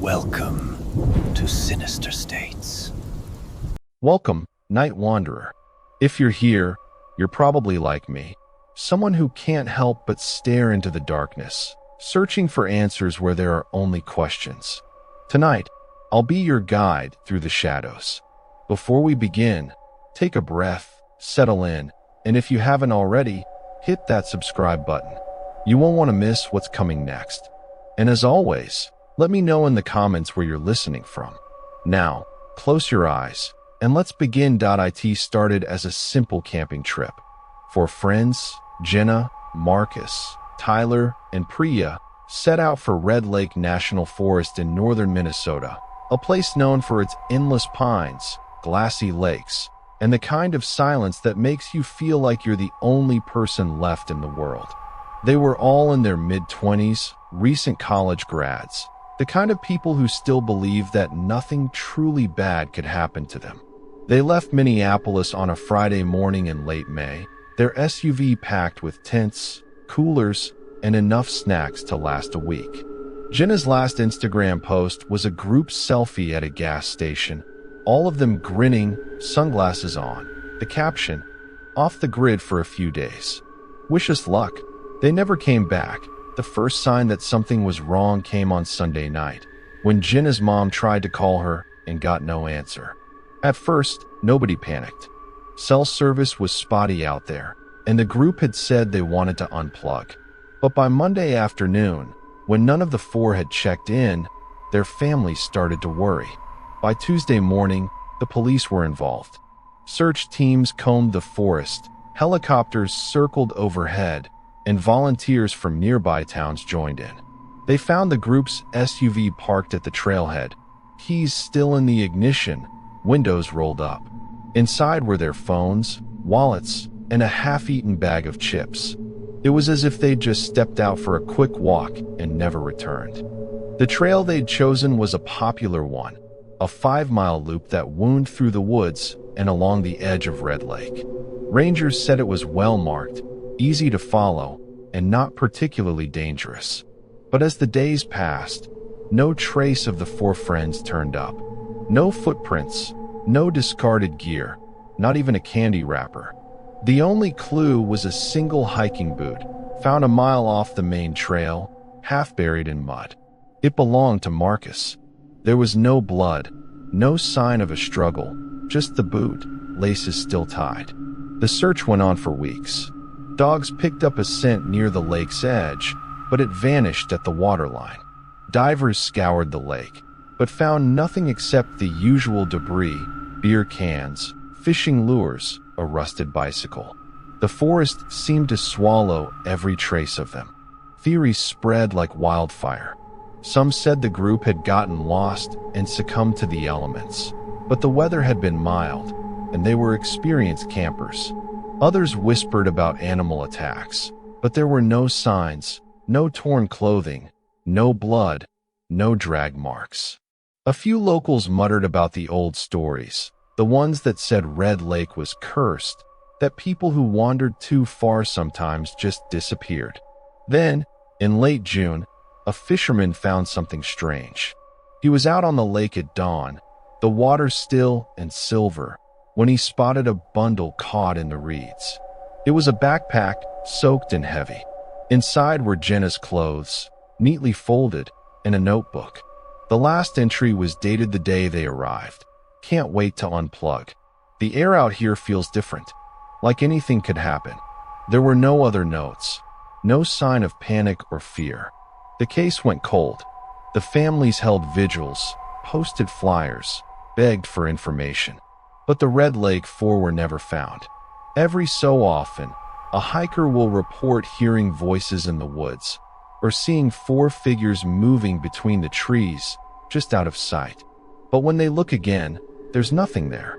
Welcome to Sinister States. Welcome, Night Wanderer. If you're here, you're probably like me, someone who can't help but stare into the darkness, searching for answers where there are only questions. Tonight, I'll be your guide through the shadows. Before we begin, take a breath, settle in, and if you haven't already, hit that subscribe button. You won't want to miss what's coming next. And as always, let me know in the comments where you're listening from. Now, close your eyes, and let's begin. It started as a simple camping trip. Four friends, Jenna, Marcus, Tyler, and Priya, set out for Red Lake National Forest in northern Minnesota, a place known for its endless pines, glassy lakes, and the kind of silence that makes you feel like you're the only person left in the world. They were all in their mid-20s, recent college grads, the kind of people who still believe that nothing truly bad could happen to them. They left Minneapolis on a Friday morning in late May, their SUV packed with tents, coolers, and enough snacks to last a week. Jenna's last Instagram post was a group selfie at a gas station, all of them grinning, sunglasses on. The caption, "Off the grid for a few days. Wish us luck." They never came back. The first sign that something was wrong came on Sunday night, when Jenna's mom tried to call her and got no answer. At first, nobody panicked. Cell service was spotty out there, and the group had said they wanted to unplug. But by Monday afternoon, when none of the four had checked in, their families started to worry. By Tuesday morning, the police were involved. Search teams combed the forest, helicopters circled overhead, and volunteers from nearby towns joined in. They found the group's SUV parked at the trailhead, keys still in the ignition, windows rolled up. Inside were their phones, wallets, and a half-eaten bag of chips. It was as if they'd just stepped out for a quick walk and never returned. The trail they'd chosen was a popular one, a 5-mile loop that wound through the woods and along the edge of Red Lake. Rangers said it was well-marked, easy to follow, and not particularly dangerous. But as the days passed, no trace of the four friends turned up. No footprints, no discarded gear, not even a candy wrapper. The only clue was a single hiking boot, found a mile off the main trail, half buried in mud. It belonged to Marcus. There was no blood, no sign of a struggle, just the boot, laces still tied. The search went on for weeks. Dogs picked up a scent near the lake's edge, but it vanished at the waterline. Divers scoured the lake, but found nothing except the usual debris, beer cans, fishing lures, a rusted bicycle. The forest seemed to swallow every trace of them. Theories spread like wildfire. Some said the group had gotten lost and succumbed to the elements, but the weather had been mild, and they were experienced campers. Others whispered about animal attacks, but there were no signs, no torn clothing, no blood, no drag marks. A few locals muttered about the old stories, the ones that said Red Lake was cursed, that people who wandered too far sometimes just disappeared. Then, in late June, a fisherman found something strange. He was out on the lake at dawn, the water still and silver, when he spotted a bundle caught in the reeds. It was a backpack, soaked and heavy. Inside were Jenna's clothes, neatly folded, and a notebook. The last entry was dated the day they arrived. "Can't wait to unplug. The air out here feels different. Like anything could happen." There were no other notes, no sign of panic or fear. The case went cold. The families held vigils, posted flyers, begged for information. But the Red Lake Four were never found. Every so often, a hiker will report hearing voices in the woods, or seeing four figures moving between the trees, just out of sight. But when they look again, there's nothing there.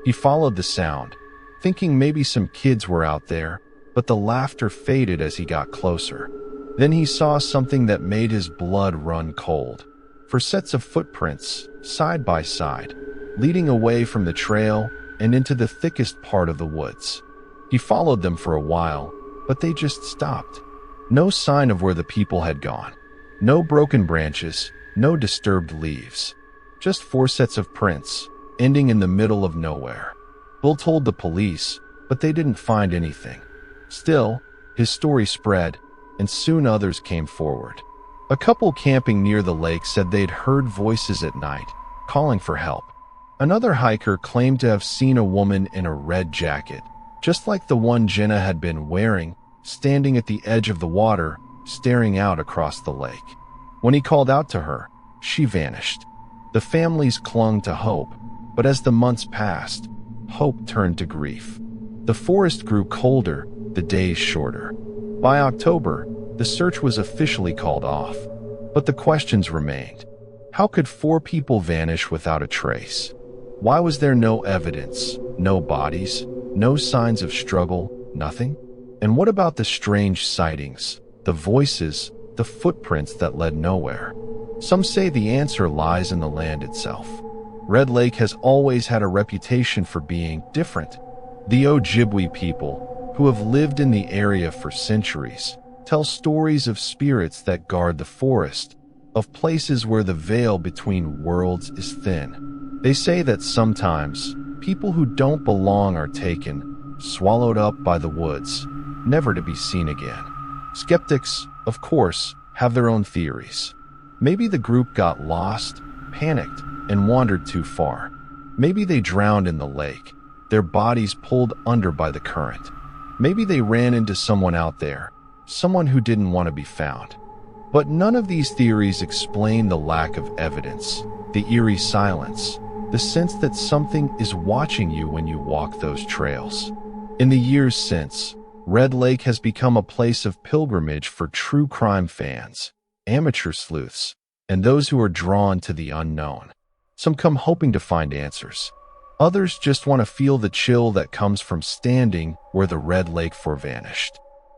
He followed the sound, thinking maybe some kids were out there, but the laughter faded as he got closer. Then he saw something that made his blood run cold. For sets of footprints, side by side, leading away from the trail and into the thickest part of the woods. He followed them for a while, but they just stopped. No sign of where the people had gone. No broken branches, No disturbed leaves. Just 4 sets of prints, ending in the middle of nowhere. Bill told the police, but they didn't find anything. Still, his story spread, and soon others came forward. A couple camping near the lake said they'd heard voices at night, calling for help. Another hiker claimed to have seen a woman in a red jacket, just like the one Jenna had been wearing, standing at the edge of the water, staring out across the lake. When he called out to her, she vanished. The families clung to hope, but as the months passed, hope turned to grief. The forest grew colder, the days shorter. By October, the search was officially called off, but the questions remained. How could 4 people vanish without a trace? Why was there no evidence, no bodies, no signs of struggle, nothing? And what about the strange sightings, the voices, the footprints that led nowhere? Some say the answer lies in the land itself. Red Lake has always had a reputation for being different. The Ojibwe people, who have lived in the area for centuries, tell stories of spirits that guard the forest, of places where the veil between worlds is thin. They say that sometimes people who don't belong are taken, swallowed up by the woods, never to be seen again. Skeptics, of course, have their own theories. Maybe the group got lost, panicked, and wandered too far. Maybe they drowned in the lake, their bodies pulled under by the current. Maybe they ran into someone out there, someone who didn't want to be found. But none of these theories explain the lack of evidence, the eerie silence, the sense that something is watching you when you walk those trails. In the years since, Red Lake has become a place of pilgrimage for true crime fans, amateur sleuths, and those who are drawn to the unknown. Some come hoping to find answers. Others just want to feel the chill that comes from standing where the Red Lake vanished.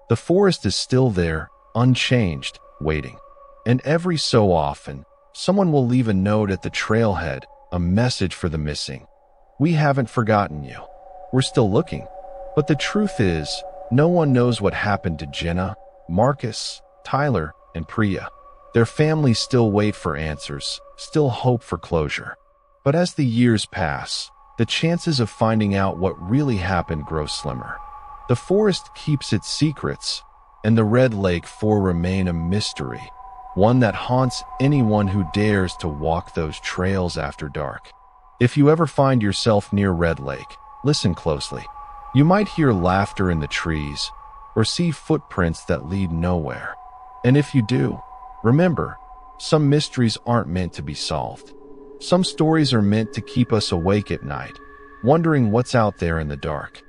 The forest is still there, unchanged, waiting. And every so often, someone will leave a note at the trailhead, a message for the missing. We haven't forgotten you. We're still looking. But the truth is, no one knows what happened to Jenna, Marcus, Tyler, and Priya. Their families still wait for answers, still hope for closure. But as the years pass, the chances of finding out what really happened grow slimmer. The forest keeps its secrets, and the Red Lake remain a mystery, one that haunts anyone who dares to walk those trails after dark. If you ever find yourself near Red Lake, listen closely. You might hear laughter in the trees, or see footprints that lead nowhere. And if you do, remember, some mysteries aren't meant to be solved. Some stories are meant to keep us awake at night, wondering what's out there in the dark.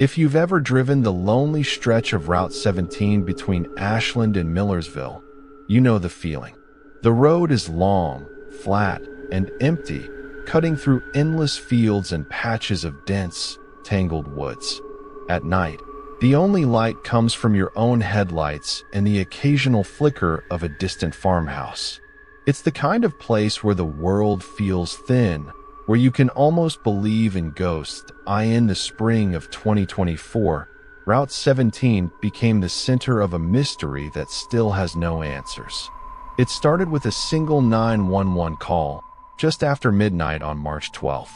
If you've ever driven the lonely stretch of Route 17 between Ashland and Millersville, you know the feeling. The road is long, flat, and empty, cutting through endless fields and patches of dense, tangled woods. At night, the only light comes from your own headlights and the occasional flicker of a distant farmhouse. It's the kind of place where the world feels thin, where you can almost believe in ghosts. In the spring of 2024, Route 17 became the center of a mystery that still has no answers. It started with a single 911 call just after midnight on March 12th.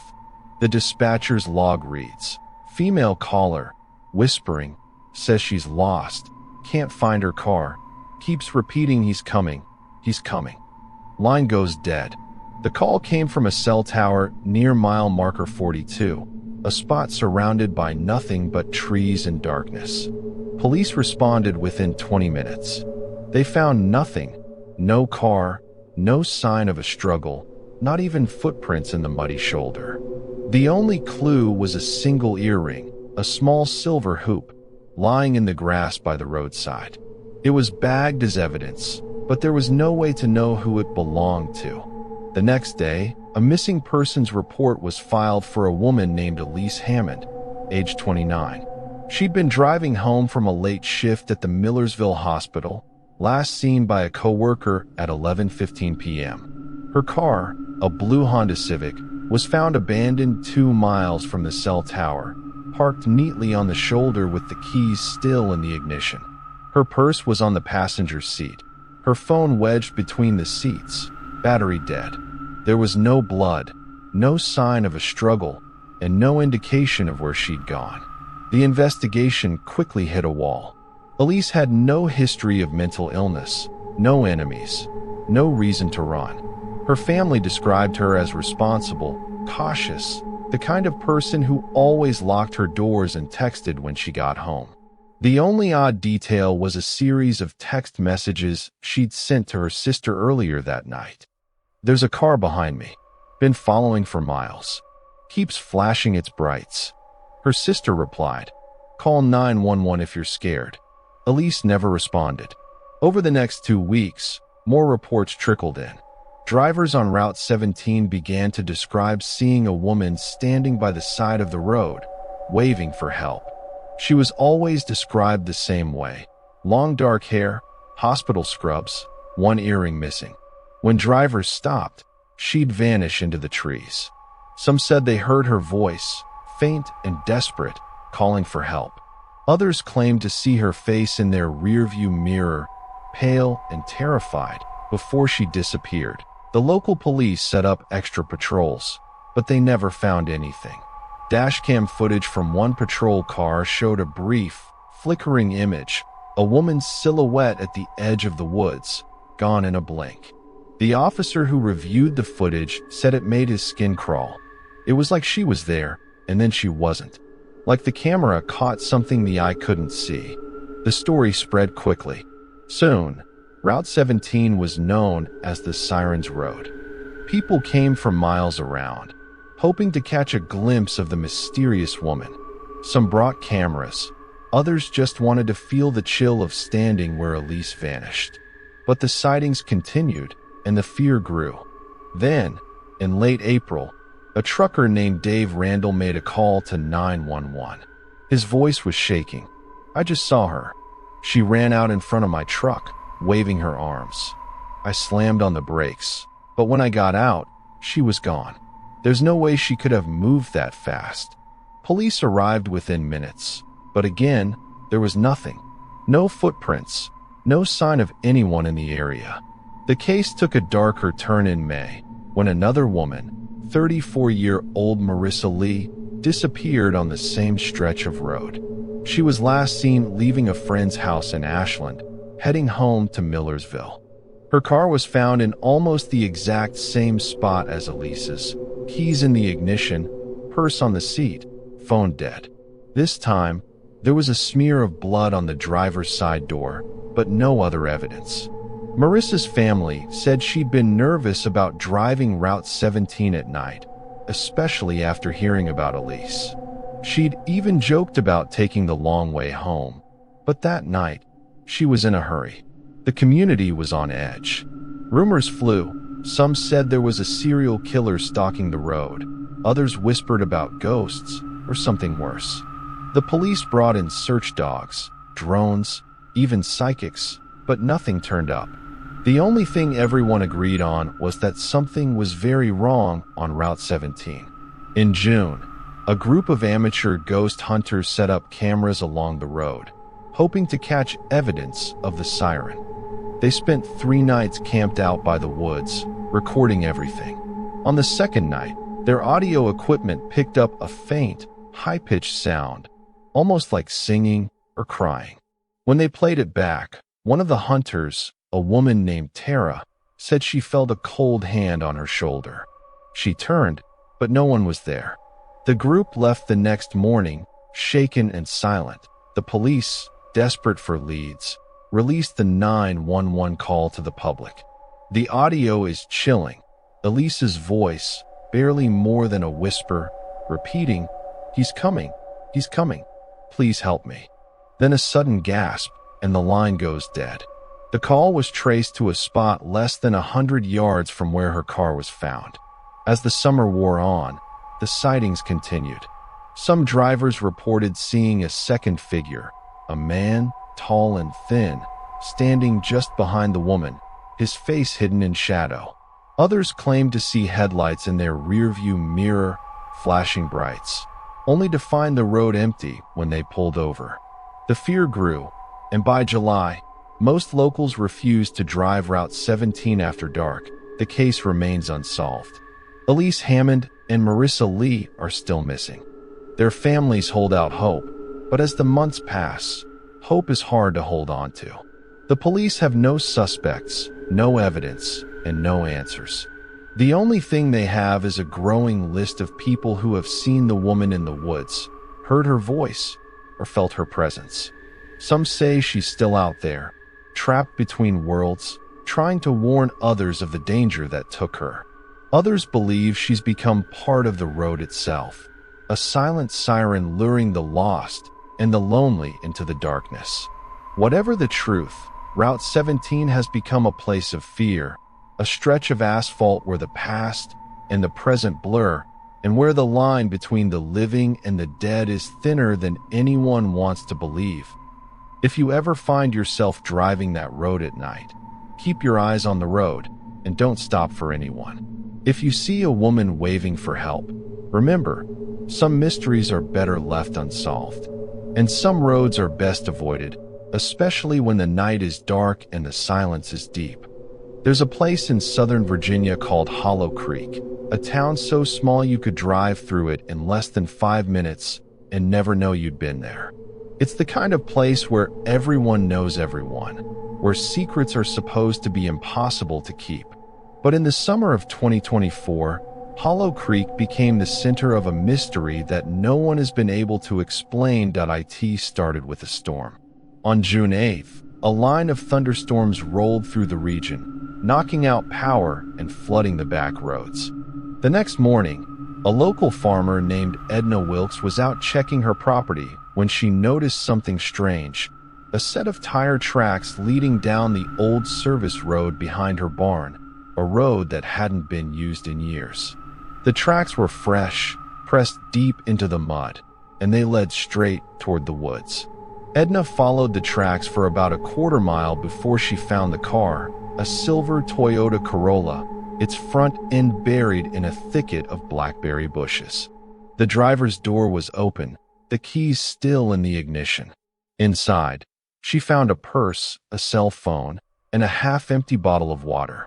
The dispatcher's log reads, "Female caller, whispering, says she's lost, can't find her car, keeps repeating he's coming, he's coming." Line goes dead. The call came from a cell tower near mile marker 42, a spot surrounded by nothing but trees and darkness. Police responded within 20 minutes. They found nothing, no car, no sign of a struggle, not even footprints in the muddy shoulder. The only clue was a single earring, a small silver hoop, lying in the grass by the roadside. It was bagged as evidence, but there was no way to know who it belonged to. The next day, a missing persons report was filed for a woman named Elise Hammond, age 29. She'd been driving home from a late shift at the Millersville Hospital, last seen by a coworker at 11:15 p.m. Her car, a blue Honda Civic, was found abandoned 2 miles from the cell tower, parked neatly on the shoulder with the keys still in the ignition. Her purse was on the passenger seat, her phone wedged between the seats. battery dead. There was no blood, no sign of a struggle, and no indication of where she'd gone. The investigation quickly hit a wall. Elise had no history of mental illness, no enemies, no reason to run. Her family described her as responsible, cautious, the kind of person who always locked her doors and texted when she got home. The only odd detail was a series of text messages she'd sent to her sister earlier that night. "There's a car behind me. Been following for miles. Keeps flashing its brights." Her sister replied, "Call 911 if you're scared." Elise never responded. Over the next 2 weeks, more reports trickled in. Drivers on Route 17 began to describe seeing a woman standing by the side of the road, waving for help. She was always described the same way: long dark hair, hospital scrubs, one earring missing. When drivers stopped, she'd vanish into the trees. Some said they heard her voice, faint and desperate, calling for help. Others claimed to see her face in their rearview mirror, pale and terrified, before she disappeared. The local police set up extra patrols, but they never found anything. Dashcam footage from one patrol car showed a brief, flickering image, a woman's silhouette at the edge of the woods, gone in a blink. The officer who reviewed the footage said it made his skin crawl. It was like she was there, and then she wasn't. Like the camera caught something the eye couldn't see. The story spread quickly. Soon, Route 17 was known as the Sirens Road. People came from miles around, hoping to catch a glimpse of the mysterious woman. Some brought cameras. Others just wanted to feel the chill of standing where Elise vanished. But the sightings continued, and the fear grew. Then, in late April, a trucker named Dave Randall made a call to 911. His voice was shaking. "I just saw her. She ran out in front of my truck, waving her arms. I slammed on the brakes, but when I got out, she was gone. There's no way she could have moved that fast." Police arrived within minutes, but again, there was nothing. No footprints, no sign of anyone in the area. The case took a darker turn in May, when another woman, 34-year-old Marissa Lee, disappeared on the same stretch of road. She was last seen leaving a friend's house in Ashland, heading home to Millersville. Her car was found in almost the exact same spot as Elise's: keys in the ignition, purse on the seat, phone dead. This time, there was a smear of blood on the driver's side door, but no other evidence. Marissa's family said she'd been nervous about driving Route 17 at night, especially after hearing about Elise. She'd even joked about taking the long way home, but that night, she was in a hurry. The community was on edge. Rumors flew. Some said there was a serial killer stalking the road. Others whispered about ghosts or something worse. The police brought in search dogs, drones, even psychics, but nothing turned up. The only thing everyone agreed on was that something was very wrong on Route 17. In June, a group of amateur ghost hunters set up cameras along the road, hoping to catch evidence of the siren. They spent 3 nights camped out by the woods, recording everything. On the second night, their audio equipment picked up a faint, high-pitched sound, almost like singing or crying. When they played it back, one of the hunters, a woman named Tara, said she felt a cold hand on her shoulder. She turned, but no one was there. The group left the next morning, shaken and silent. The police, desperate for leads, released the 911 call to the public. The audio is chilling. Elise's voice, barely more than a whisper, repeating, "He's coming, he's coming, please help me." Then a sudden gasp, and the line goes dead. The call was traced to a spot less than 100 yards from where her car was found. As the summer wore on, the sightings continued. Some drivers reported seeing a second figure, a man, tall and thin, standing just behind the woman, his face hidden in shadow. Others claimed to see headlights in their rearview mirror, flashing brights, only to find the road empty when they pulled over. The fear grew, and by July, most locals refused to drive Route 17 after dark, the case remains unsolved. Elise Hammond and Marissa Lee are still missing. Their families hold out hope, but as the months pass, hope is hard to hold on to. The police have no suspects, no evidence, and no answers. The only thing they have is a growing list of people who have seen the woman in the woods, heard her voice, or felt her presence. Some say she's still out there, trapped between worlds, trying to warn others of the danger that took her. Others believe she's become part of the road itself, a silent siren luring the lost and the lonely into the darkness. Whatever the truth, Route 17 has become a place of fear, a stretch of asphalt where the past and the present blur, and where the line between the living and the dead is thinner than anyone wants to believe. If you ever find yourself driving that road at night, keep your eyes on the road and don't stop for anyone. If you see a woman waving for help, remember, some mysteries are better left unsolved, and some roads are best avoided, especially when the night is dark and the silence is deep. There's a place in Southern Virginia called Hollow Creek, a town so small you could drive through it in less than 5 minutes and never know you'd been there. It's the kind of place where everyone knows everyone, where secrets are supposed to be impossible to keep. But in the summer of 2024, Hollow Creek became the center of a mystery that no one has been able to explain. It started with a storm. On June 8th, a line of thunderstorms rolled through the region, knocking out power and flooding the back roads. The next morning, a local farmer named Edna Wilkes was out checking her property when she noticed something strange, a set of tire tracks leading down the old service road behind her barn, a road that hadn't been used in years. The tracks were fresh, pressed deep into the mud, and they led straight toward the woods. Edna followed the tracks for about a quarter mile before she found the car, a silver Toyota Corolla, its front end buried in a thicket of blackberry bushes. The driver's door was open, the keys still in the ignition. Inside, she found a purse, a cell phone, and a half-empty bottle of water.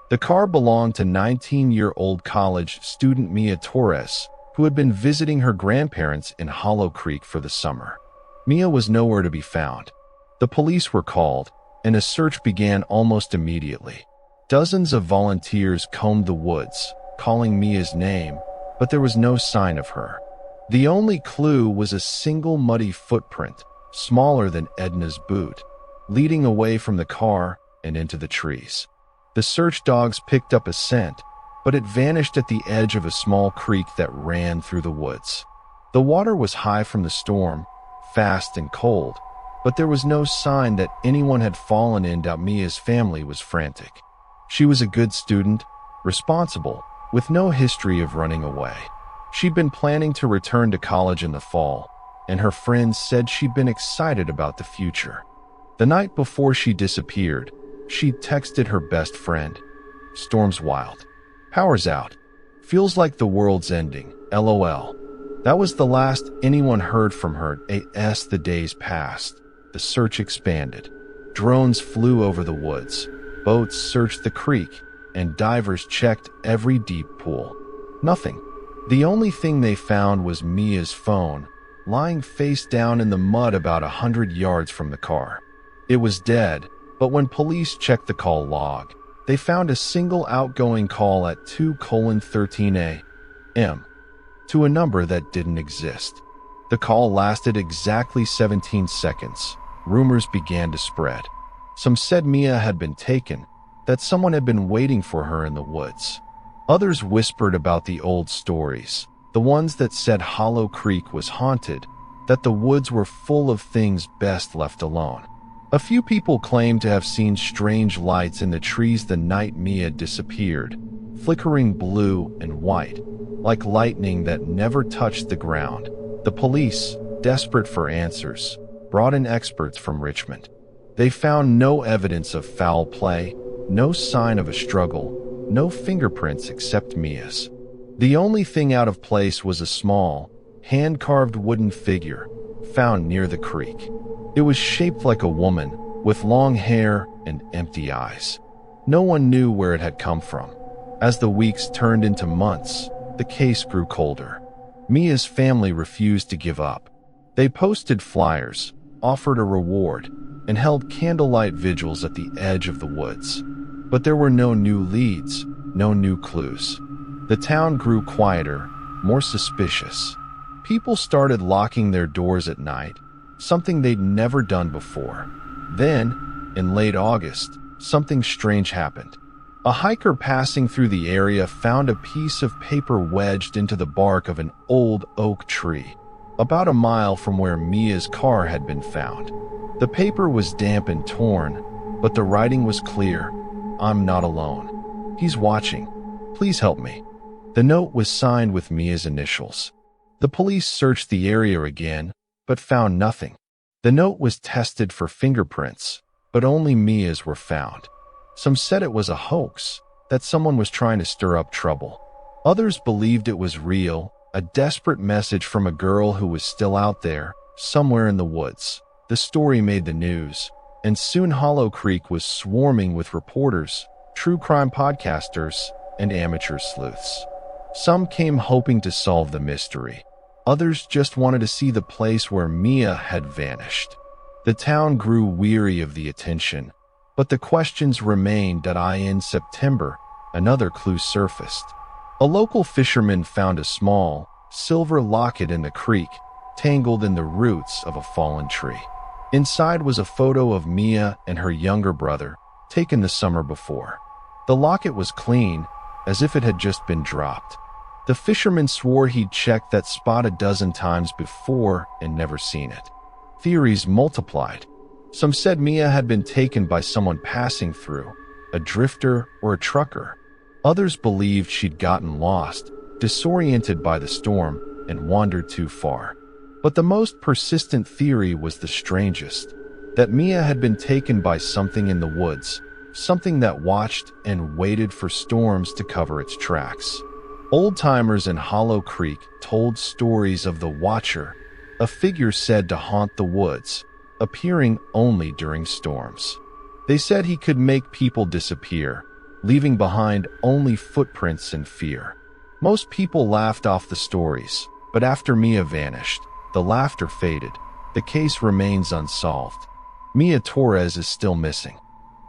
The car belonged to 19-year-old college student Mia Torres, who had been visiting her grandparents in Hollow Creek for the summer. Mia was nowhere to be found. The police were called, and a search began almost immediately. Dozens of volunteers combed the woods, calling Mia's name, but there was no sign of her. The only clue was a single muddy footprint, smaller than Edna's boot, leading away from the car and into the trees. The search dogs picked up a scent, but it vanished at the edge of a small creek that ran through the woods. The water was high from the storm, fast and cold, but there was no sign that anyone had fallen in. Mia's family was frantic. She was a good student, responsible, with no history of running away. She'd been planning to return to college in the fall, and her friends said she'd been excited about the future. The night before she disappeared, she texted her best friend, "Storm's wild. Power's out. Feels like the world's ending, LOL." That was the last anyone heard from her. As the days passed, the search expanded. Drones flew over the woods, boats searched the creek, and divers checked every deep pool. Nothing. The only thing they found was Mia's phone, lying face down in the mud about 100 yards from the car. It was dead, but when police checked the call log, they found a single outgoing call at 2:13 a.m. to a number that didn't exist. The call lasted exactly 17 seconds. Rumors began to spread. Some said Mia had been taken, that someone had been waiting for her in the woods. Others whispered about the old stories, the ones that said Hollow Creek was haunted, that the woods were full of things best left alone. A few people claimed to have seen strange lights in the trees the night Mia disappeared, flickering blue and white, like lightning that never touched the ground. The police, desperate for answers, brought in experts from Richmond. They found no evidence of foul play, no sign of a struggle, no fingerprints except Mia's. The only thing out of place was a small, hand-carved wooden figure found near the creek. It was shaped like a woman, with long hair and empty eyes. No one knew where it had come from. As the weeks turned into months, the case grew colder. Mia's family refused to give up. They posted flyers, offered a reward, and held candlelight vigils at the edge of the woods. But there were no new leads, no new clues. The town grew quieter, more suspicious. People started locking their doors at night, something they'd never done before. Then, in late August, something strange happened. A hiker passing through the area found a piece of paper wedged into the bark of an old oak tree, about a mile from where Mia's car had been found. The paper was damp and torn, but the writing was clear. "I'm not alone. He's watching. Please help me." The note was signed with Mia's initials. The police searched the area again, but found nothing. The note was tested for fingerprints, but only Mia's were found. Some said it was a hoax, that someone was trying to stir up trouble. Others believed it was real, a desperate message from a girl who was still out there, somewhere in the woods. The story made the news, and soon Hollow Creek was swarming with reporters, true crime podcasters, and amateur sleuths. Some came hoping to solve the mystery. Others just wanted to see the place where Mia had vanished. The town grew weary of the attention, but the questions remained. In September, another clue surfaced. A local fisherman found a small, silver locket in the creek, tangled in the roots of a fallen tree. Inside was a photo of Mia and her younger brother, taken the summer before. The locket was clean, as if it had just been dropped. The fisherman swore he'd checked that spot a dozen times before and never seen it. Theories multiplied. Some said Mia had been taken by someone passing through, a drifter or a trucker. Others believed she'd gotten lost, disoriented by the storm, and wandered too far. But the most persistent theory was the strangest, that Mia had been taken by something in the woods, something that watched and waited for storms to cover its tracks. Old-timers in Hollow Creek told stories of the Watcher, a figure said to haunt the woods, appearing only during storms. They said he could make people disappear, leaving behind only footprints and fear. Most people laughed off the stories, but after Mia vanished, the laughter faded. The case remains unsolved. Mia Torres is still missing.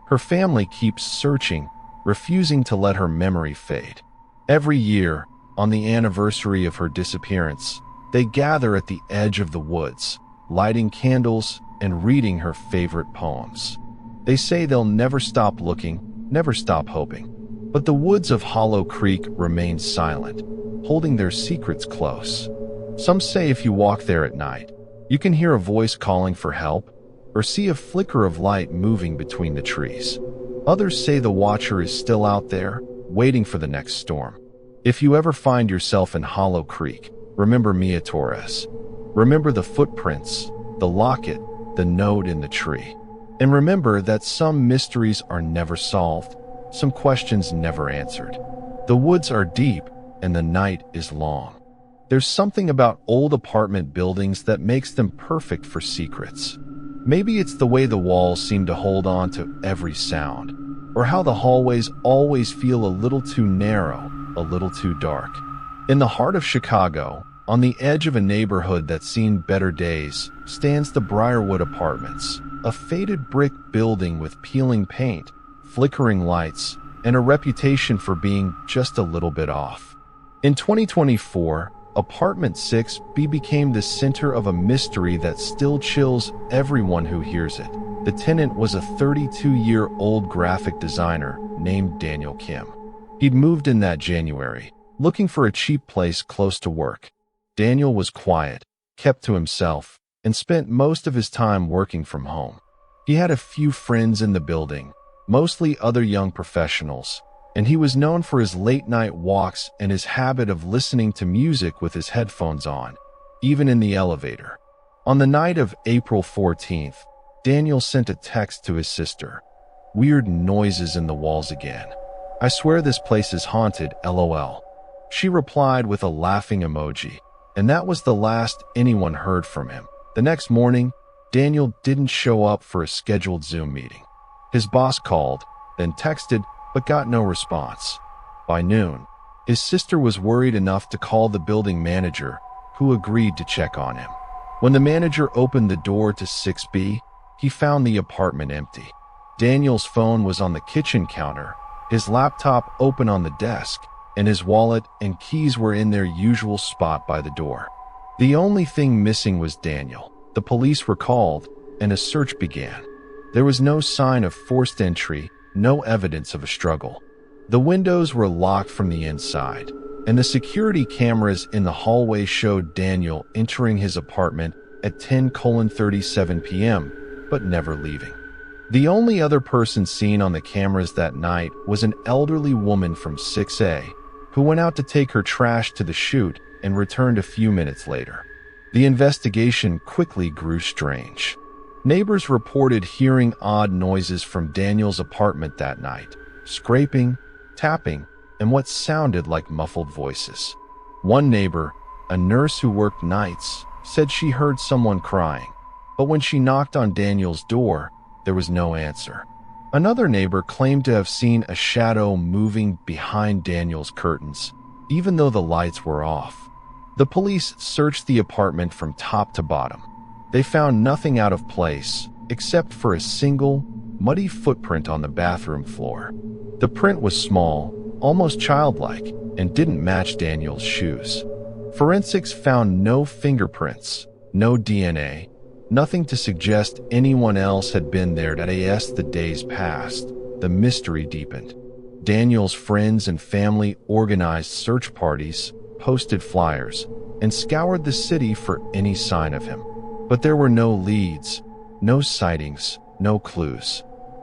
Her family keeps searching, refusing to let her memory fade. Every year, on the anniversary of her disappearance, they gather at the edge of the woods, lighting candles and reading her favorite poems. They say they'll never stop looking, never stop hoping. But the woods of Hollow Creek remain silent, holding their secrets close. Some say if you walk there at night, you can hear a voice calling for help or see a flicker of light moving between the trees. Others say the Watcher is still out there, waiting for the next storm. If you ever find yourself in Hollow Creek, remember Mia Torres. Remember the footprints, the locket, the note in the tree. And remember that some mysteries are never solved, some questions never answered. The woods are deep and the night is long. There's something about old apartment buildings that makes them perfect for secrets. Maybe it's the way the walls seem to hold on to every sound, or how the hallways always feel a little too narrow, a little too dark. In the heart of Chicago, on the edge of a neighborhood that's seen better days, stands the Briarwood Apartments, a faded brick building with peeling paint, flickering lights, and a reputation for being just a little bit off. In 2024, Apartment 6B became the center of a mystery that still chills everyone who hears it. The tenant was a 32-year-old graphic designer named Daniel Kim. He'd moved in that January, looking for a cheap place close to work. Daniel was quiet, kept to himself, and spent most of his time working from home. He had a few friends in the building, mostly other young professionals, and he was known for his late-night walks and his habit of listening to music with his headphones on, even in the elevator. On the night of April 14th, Daniel sent a text to his sister. "Weird noises in the walls again. I swear this place is haunted, LOL." She replied with a laughing emoji, and that was the last anyone heard from him. The next morning, Daniel didn't show up for a scheduled Zoom meeting. His boss called, then texted, but got no response. By noon, his sister was worried enough to call the building manager, who agreed to check on him. When the manager opened the door to 6B, he found the apartment empty. Daniel's phone was on the kitchen counter, his laptop open on the desk, and his wallet and keys were in their usual spot by the door. The only thing missing was Daniel. The police were called, and a search began. There was no sign of forced entry, no evidence of a struggle. The windows were locked from the inside, and the security cameras in the hallway showed Daniel entering his apartment at 10:37 p.m., but never leaving. The only other person seen on the cameras that night was an elderly woman from 6A, who went out to take her trash to the chute and returned a few minutes later. The investigation quickly grew strange. Neighbors reported hearing odd noises from Daniel's apartment that night, scraping, tapping, and what sounded like muffled voices. One neighbor, a nurse who worked nights, said she heard someone crying, but when she knocked on Daniel's door, there was no answer. Another neighbor claimed to have seen a shadow moving behind Daniel's curtains, even though the lights were off. The police searched the apartment from top to bottom. They found nothing out of place, except for a single, muddy footprint on the bathroom floor. The print was small, almost childlike, and didn't match Daniel's shoes. Forensics found no fingerprints, no DNA, nothing to suggest anyone else had been there. As the days passed, the mystery deepened. Daniel's friends and family organized search parties, posted flyers, and scoured the city for any sign of him. But there were no leads, no sightings, no clues.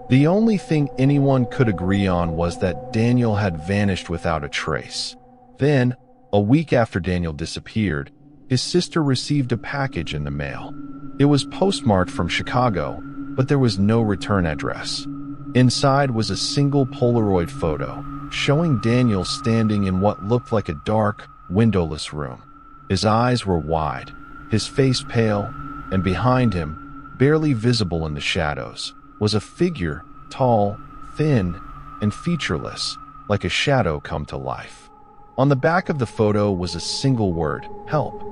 The only thing anyone could agree on was that Daniel had vanished without a trace. Then, a week after Daniel disappeared, his sister received a package in the mail. It was postmarked from Chicago, but there was no return address. Inside was a single Polaroid photo, showing Daniel standing in what looked like a dark, windowless room. His eyes were wide, his face pale, and behind him, barely visible in the shadows, was a figure, tall, thin, and featureless, like a shadow come to life. On the back of the photo was a single word, help.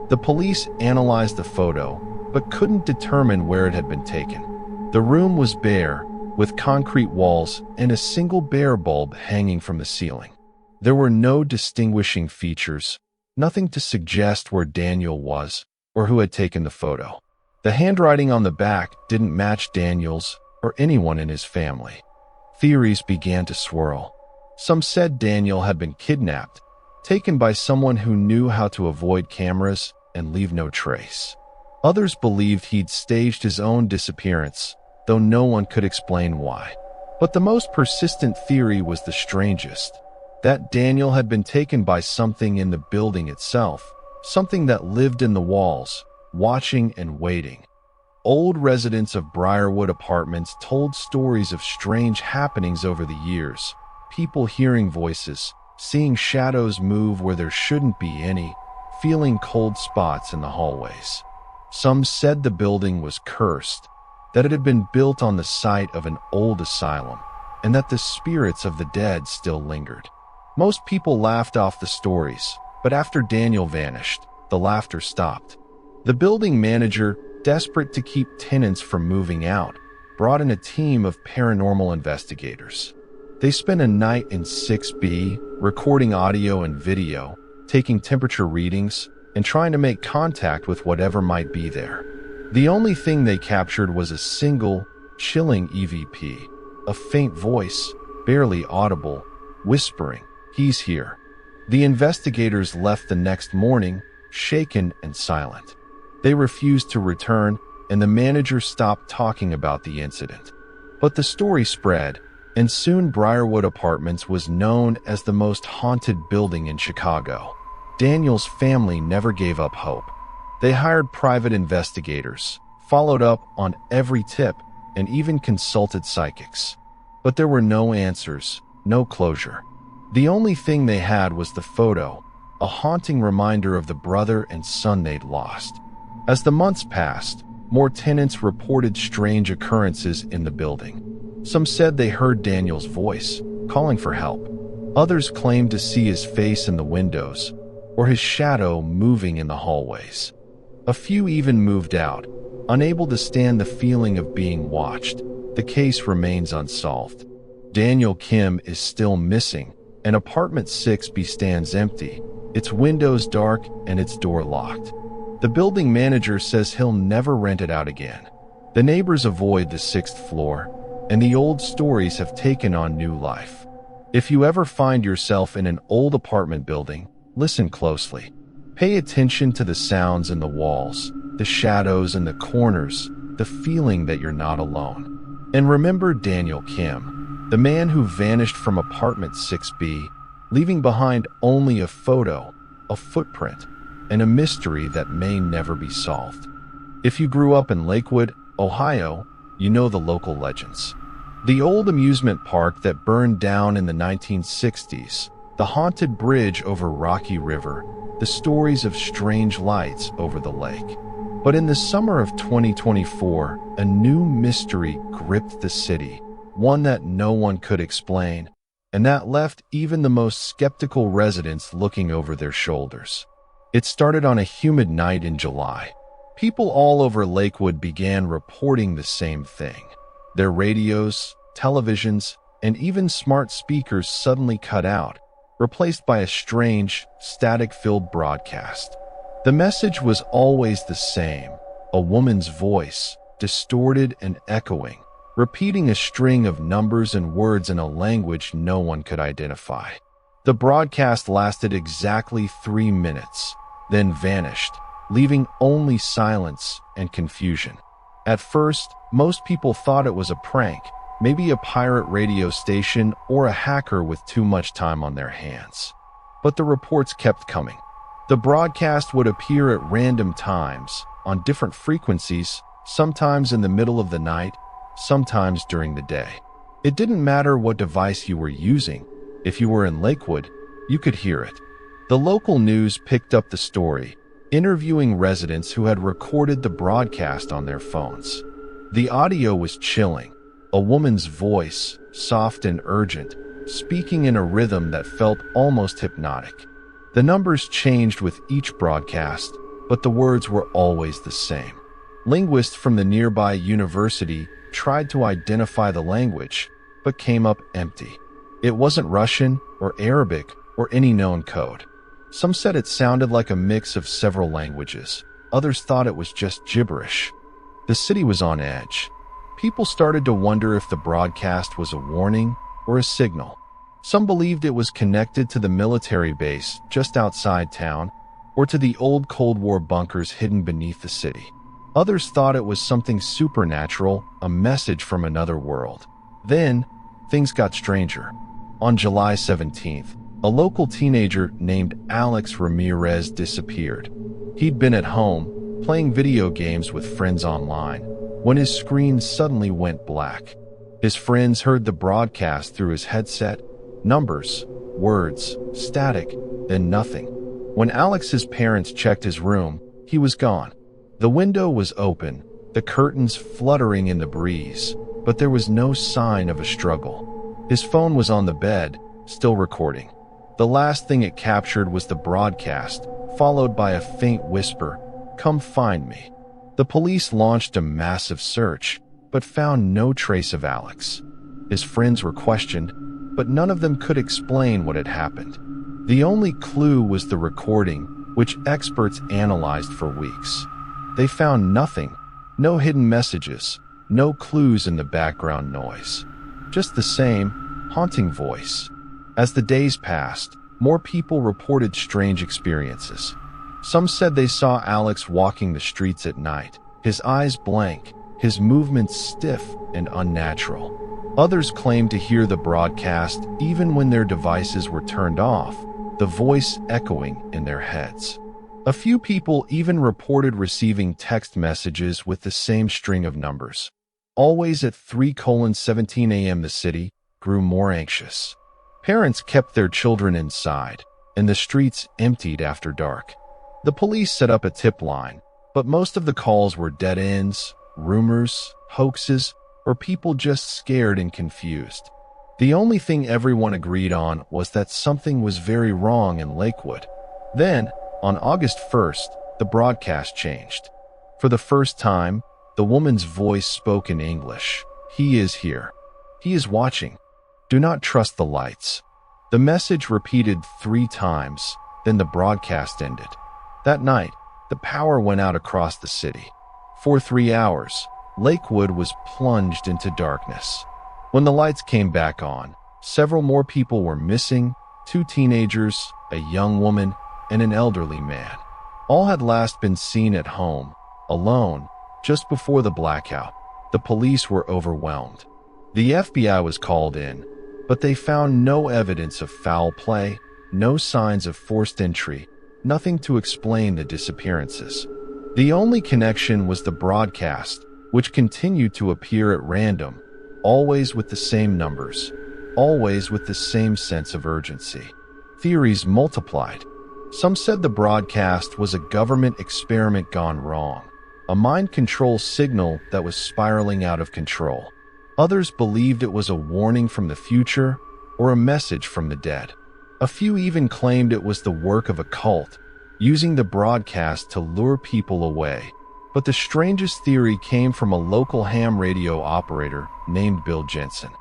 The police analyzed the photo, but couldn't determine where it had been taken. The room was bare, with concrete walls and a single bare bulb hanging from the ceiling. There were no distinguishing features, nothing to suggest where Daniel was or who had taken the photo. The handwriting on the back didn't match Daniel's or anyone in his family. Theories began to swirl. Some said Daniel had been kidnapped, taken by someone who knew how to avoid cameras and leave no trace. Others believed he'd staged his own disappearance, though no one could explain why. But the most persistent theory was the strangest, that Daniel had been taken by something in the building itself, something that lived in the walls, watching and waiting. Old residents of Briarwood Apartments told stories of strange happenings over the years, people hearing voices, seeing shadows move where there shouldn't be any, feeling cold spots in the hallways. Some said the building was cursed, that it had been built on the site of an old asylum, and that the spirits of the dead still lingered. Most people laughed off the stories, but after Daniel vanished, the laughter stopped. The building manager, desperate to keep tenants from moving out, brought in a team of paranormal investigators. They spent a night in 6B, recording audio and video, taking temperature readings, and trying to make contact with whatever might be there. The only thing they captured was a single, chilling EVP, a faint voice, barely audible, whispering, "He's here." The investigators left the next morning, shaken and silent. They refused to return, and the manager stopped talking about the incident. But the story spread, and soon Briarwood Apartments was known as the most haunted building in Chicago. Daniel's family never gave up hope. They hired private investigators, followed up on every tip, and even consulted psychics. But there were no answers, no closure. The only thing they had was the photo, a haunting reminder of the brother and son they'd lost. As the months passed, more tenants reported strange occurrences in the building. Some said they heard Daniel's voice, calling for help. Others claimed to see his face in the windows or his shadow moving in the hallways. A few even moved out, unable to stand the feeling of being watched. The case remains unsolved. Daniel Kim is still missing, and apartment 6B stands empty, its windows dark and its door locked. The building manager says he'll never rent it out again. The neighbors avoid the 6th floor, and the old stories have taken on new life. If you ever find yourself in an old apartment building, listen closely. Pay attention to the sounds in the walls, the shadows in the corners, the feeling that you're not alone. And remember Daniel Kim, the man who vanished from apartment 6B, leaving behind only a photo, a footprint, and a mystery that may never be solved. If you grew up in Lakewood, Ohio, you know the local legends. The old amusement park that burned down in the 1960s, the haunted bridge over Rocky River, the stories of strange lights over the lake. But in the summer of 2024, a new mystery gripped the city, one that no one could explain, and that left even the most skeptical residents looking over their shoulders. It started on a humid night in July. People all over Lakewood began reporting the same thing. Their radios, televisions, and even smart speakers suddenly cut out, replaced by a strange, static-filled broadcast. The message was always the same, a woman's voice, distorted and echoing, repeating a string of numbers and words in a language no one could identify. The broadcast lasted exactly 3 minutes, then vanished, leaving only silence and confusion. At first, most people thought it was a prank, maybe a pirate radio station or a hacker with too much time on their hands. But the reports kept coming. The broadcast would appear at random times, on different frequencies, sometimes in the middle of the night, sometimes during the day. It didn't matter what device you were using. If you were in Lakewood, you could hear it. The local news picked up the story, interviewing residents who had recorded the broadcast on their phones. The audio was chilling, a woman's voice, soft and urgent, speaking in a rhythm that felt almost hypnotic. The numbers changed with each broadcast, but the words were always the same. Linguists from the nearby university tried to identify the language, but came up empty. It wasn't Russian or Arabic or any known code. Some said it sounded like a mix of several languages. Others thought it was just gibberish. The city was on edge. People started to wonder if the broadcast was a warning or a signal. Some believed it was connected to the military base just outside town or to the old Cold War bunkers hidden beneath the city. Others thought it was something supernatural, a message from another world. Then, things got stranger. On July 17th, a local teenager named Alex Ramirez disappeared. He'd been at home, playing video games with friends online, when his screen suddenly went black. His friends heard the broadcast through his headset, numbers, words, static, then nothing. When Alex's parents checked his room, he was gone. The window was open, the curtains fluttering in the breeze, but there was no sign of a struggle. His phone was on the bed, still recording. The last thing it captured was the broadcast, followed by a faint whisper, "Come find me." The police launched a massive search, but found no trace of Alex. His friends were questioned, but none of them could explain what had happened. The only clue was the recording, which experts analyzed for weeks. They found nothing, no hidden messages, no clues in the background noise. Just the same, haunting voice. As the days passed, more people reported strange experiences. Some said they saw Alex walking the streets at night, his eyes blank, his movements stiff and unnatural. Others claimed to hear the broadcast even when their devices were turned off, the voice echoing in their heads. A few people even reported receiving text messages with the same string of numbers. Always at 3:17 a.m. the city grew more anxious. Parents kept their children inside, and the streets emptied after dark. The police set up a tip line, but most of the calls were dead ends, rumors, hoaxes, or people just scared and confused. The only thing everyone agreed on was that something was very wrong in Lakewood. Then, on August 1st, the broadcast changed. For the first time, the woman's voice spoke in English. "He is here. He is watching. Do not trust the lights." The message repeated 3 times, then the broadcast ended. That night, the power went out across the city. For 3 hours, Lakewood was plunged into darkness. When the lights came back on, several more people were missing: 2 teenagers, a young woman, and an elderly man. All had last been seen at home, alone, just before the blackout. The police were overwhelmed. The FBI was called in, but they found no evidence of foul play, no signs of forced entry, nothing to explain the disappearances. The only connection was the broadcast, which continued to appear at random, always with the same numbers, always with the same sense of urgency. Theories multiplied. Some said the broadcast was a government experiment gone wrong, a mind control signal that was spiraling out of control. Others believed it was a warning from the future or a message from the dead. A few even claimed it was the work of a cult, using the broadcast to lure people away. But the strangest theory came from a local ham radio operator named Bill Jensen.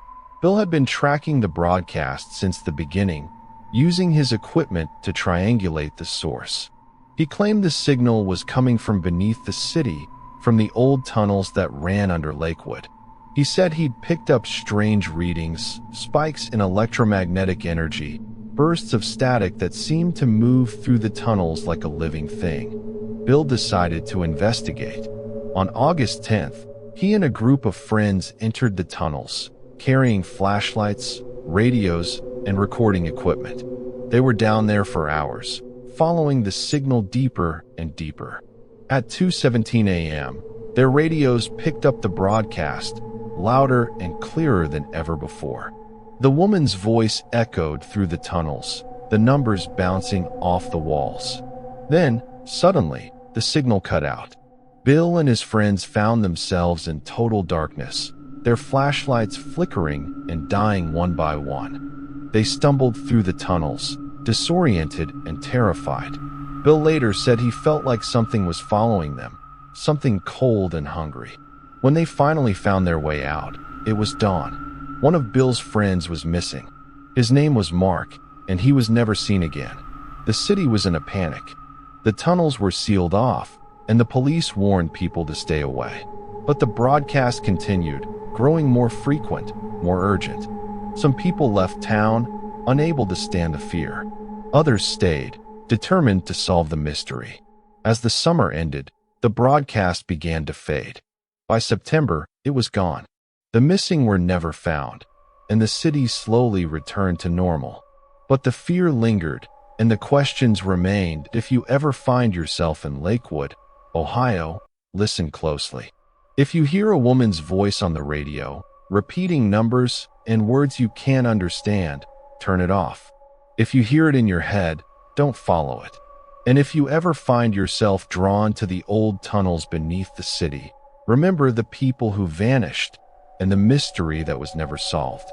Bill had been tracking the broadcast since the beginning, using his equipment to triangulate the source. He claimed the signal was coming from beneath the city, from the old tunnels that ran under Lakewood. He said he'd picked up strange readings, spikes in electromagnetic energy, bursts of static that seemed to move through the tunnels like a living thing. Bill decided to investigate. On August 10th, he and a group of friends entered the tunnels, carrying flashlights, radios, and recording equipment. They were down there for hours, following the signal deeper and deeper. At 2:17 a.m., their radios picked up the broadcast, louder and clearer than ever before. The woman's voice echoed through the tunnels, the numbers bouncing off the walls. Then, suddenly, the signal cut out. Bill and his friends found themselves in total darkness, their flashlights flickering and dying one by one. They stumbled through the tunnels, disoriented and terrified. Bill later said he felt like something was following them, something cold and hungry. When they finally found their way out, it was dawn. One of Bill's friends was missing. His name was Mark, and he was never seen again. The city was in a panic. The tunnels were sealed off, and the police warned people to stay away. But the broadcast continued, growing more frequent, more urgent. Some people left town, unable to stand the fear. Others stayed, determined to solve the mystery. As the summer ended, the broadcast began to fade. By September, it was gone. The missing were never found, and the city slowly returned to normal. But the fear lingered, and the questions remained. If you ever find yourself in Lakewood, Ohio, listen closely. If you hear a woman's voice on the radio, repeating numbers and words you can't understand, turn it off. If you hear it in your head, don't follow it. And if you ever find yourself drawn to the old tunnels beneath the city, remember the people who vanished and the mystery that was never solved.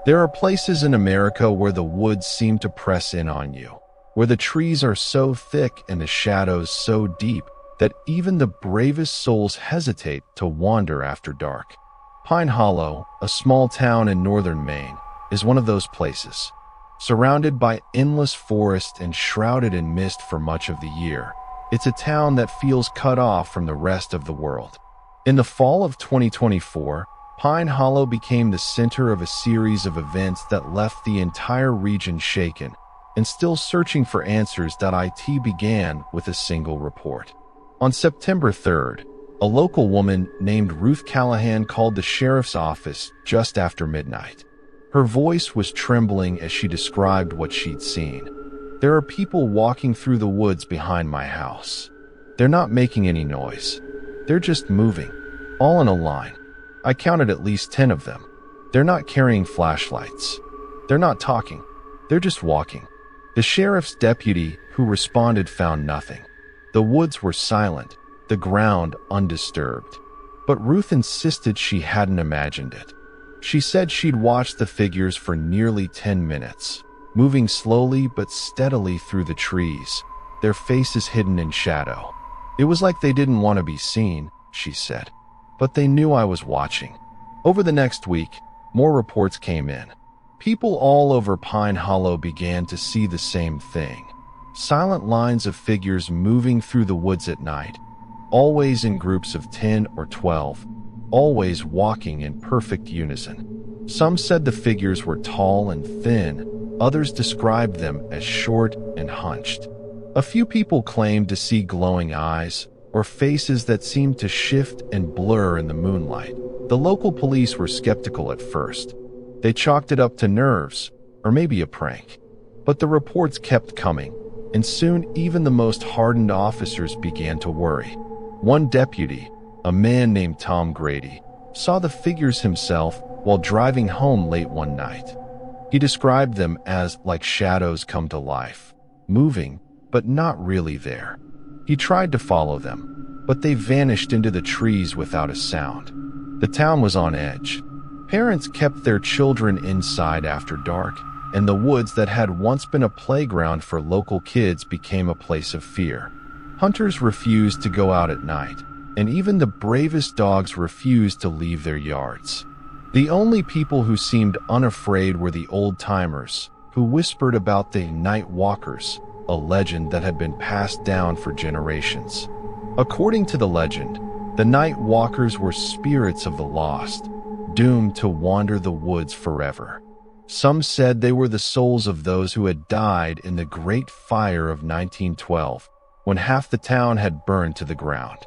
There are places in America where the woods seem to press in on you, where the trees are so thick and the shadows so deep that even the bravest souls hesitate to wander after dark. Pine Hollow, a small town in northern Maine, is one of those places. Surrounded by endless forest and shrouded in mist for much of the year, it's a town that feels cut off from the rest of the world. In the fall of 2024, Pine Hollow became the center of a series of events that left the entire region shaken and still searching for answers. It began with a single report. On September 3rd, a local woman named Ruth Callahan called the sheriff's office just after midnight. Her voice was trembling as she described what she'd seen. "There are people walking through the woods behind my house. They're not making any noise. They're just moving, all in a line. I counted at least 10 of them. They're not carrying flashlights. They're not talking. They're just walking." The sheriff's deputy who responded found nothing. The woods were silent, the ground undisturbed. But Ruth insisted she hadn't imagined it. She said she'd watched the figures for nearly 10 minutes, moving slowly but steadily through the trees, their faces hidden in shadow. It was like they didn't want to be seen, she said, but they knew I was watching. Over the next week, more reports came in. People all over Pine Hollow began to see the same thing. Silent lines of figures moving through the woods at night, always in groups of 10 or 12, always walking in perfect unison. Some said the figures were tall and thin, others described them as short and hunched. A few people claimed to see glowing eyes or faces that seemed to shift and blur in the moonlight. The local police were skeptical at first. They chalked it up to nerves, or maybe a prank. But the reports kept coming, and soon even the most hardened officers began to worry. One deputy, a man named Tom Grady, saw the figures himself while driving home late one night. He described them as like shadows come to life, moving, but not really there. He tried to follow them, but they vanished into the trees without a sound. The town was on edge. Parents kept their children inside after dark, and the woods that had once been a playground for local kids became a place of fear. Hunters refused to go out at night, and even the bravest dogs refused to leave their yards. The only people who seemed unafraid were the old-timers, who whispered about the night walkers, a legend that had been passed down for generations. According to the legend, the night walkers were spirits of the lost, doomed to wander the woods forever. Some said they were the souls of those who had died in the Great Fire of 1912, when half the town had burned to the ground.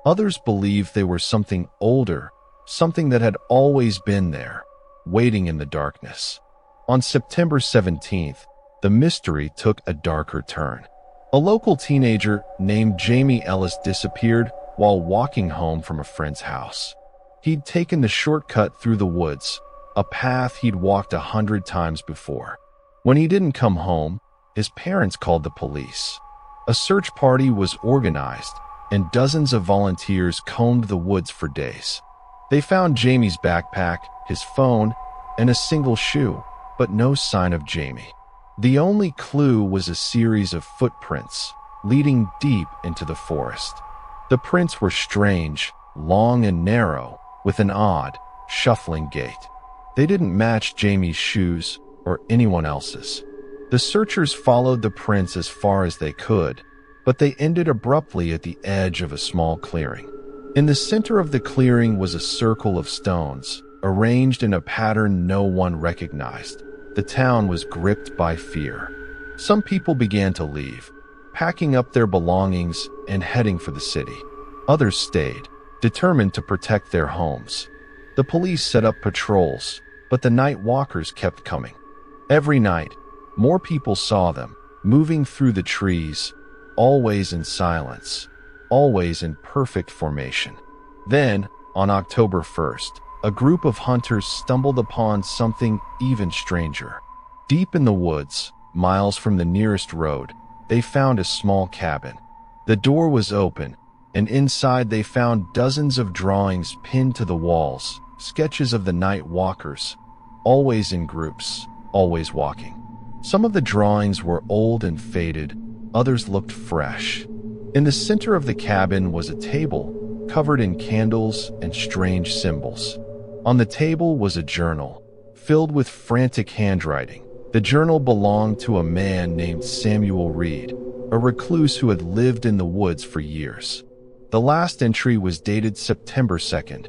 Others believed they were something older, something that had always been there, waiting in the darkness. On September 17th, the mystery took a darker turn. A local teenager named Jamie Ellis disappeared while walking home from a friend's house. He'd taken the shortcut through the woods, a path he'd walked 100 times before. When he didn't come home, his parents called the police. A search party was organized, and dozens of volunteers combed the woods for days. They found Jamie's backpack, his phone, and a single shoe, but no sign of Jamie. The only clue was a series of footprints leading deep into the forest. The prints were strange, long and narrow, with an odd, shuffling gait. They didn't match Jamie's shoes or anyone else's. The searchers followed the prints as far as they could, but they ended abruptly at the edge of a small clearing. In the center of the clearing was a circle of stones, arranged in a pattern no one recognized. The town was gripped by fear. Some people began to leave, packing up their belongings and heading for the city. Others stayed, determined to protect their homes. The police set up patrols, but the night walkers kept coming. Every night, more people saw them, moving through the trees, always in silence, always in perfect formation. Then, on October 1st, a group of hunters stumbled upon something even stranger. Deep in the woods, miles from the nearest road, they found a small cabin. The door was open, and inside they found dozens of drawings pinned to the walls, sketches of the night walkers, always in groups, always walking. Some of the drawings were old and faded, others looked fresh. In the center of the cabin was a table, covered in candles and strange symbols. On the table was a journal, filled with frantic handwriting. The journal belonged to a man named Samuel Reed, a recluse who had lived in the woods for years. The last entry was dated September 2nd.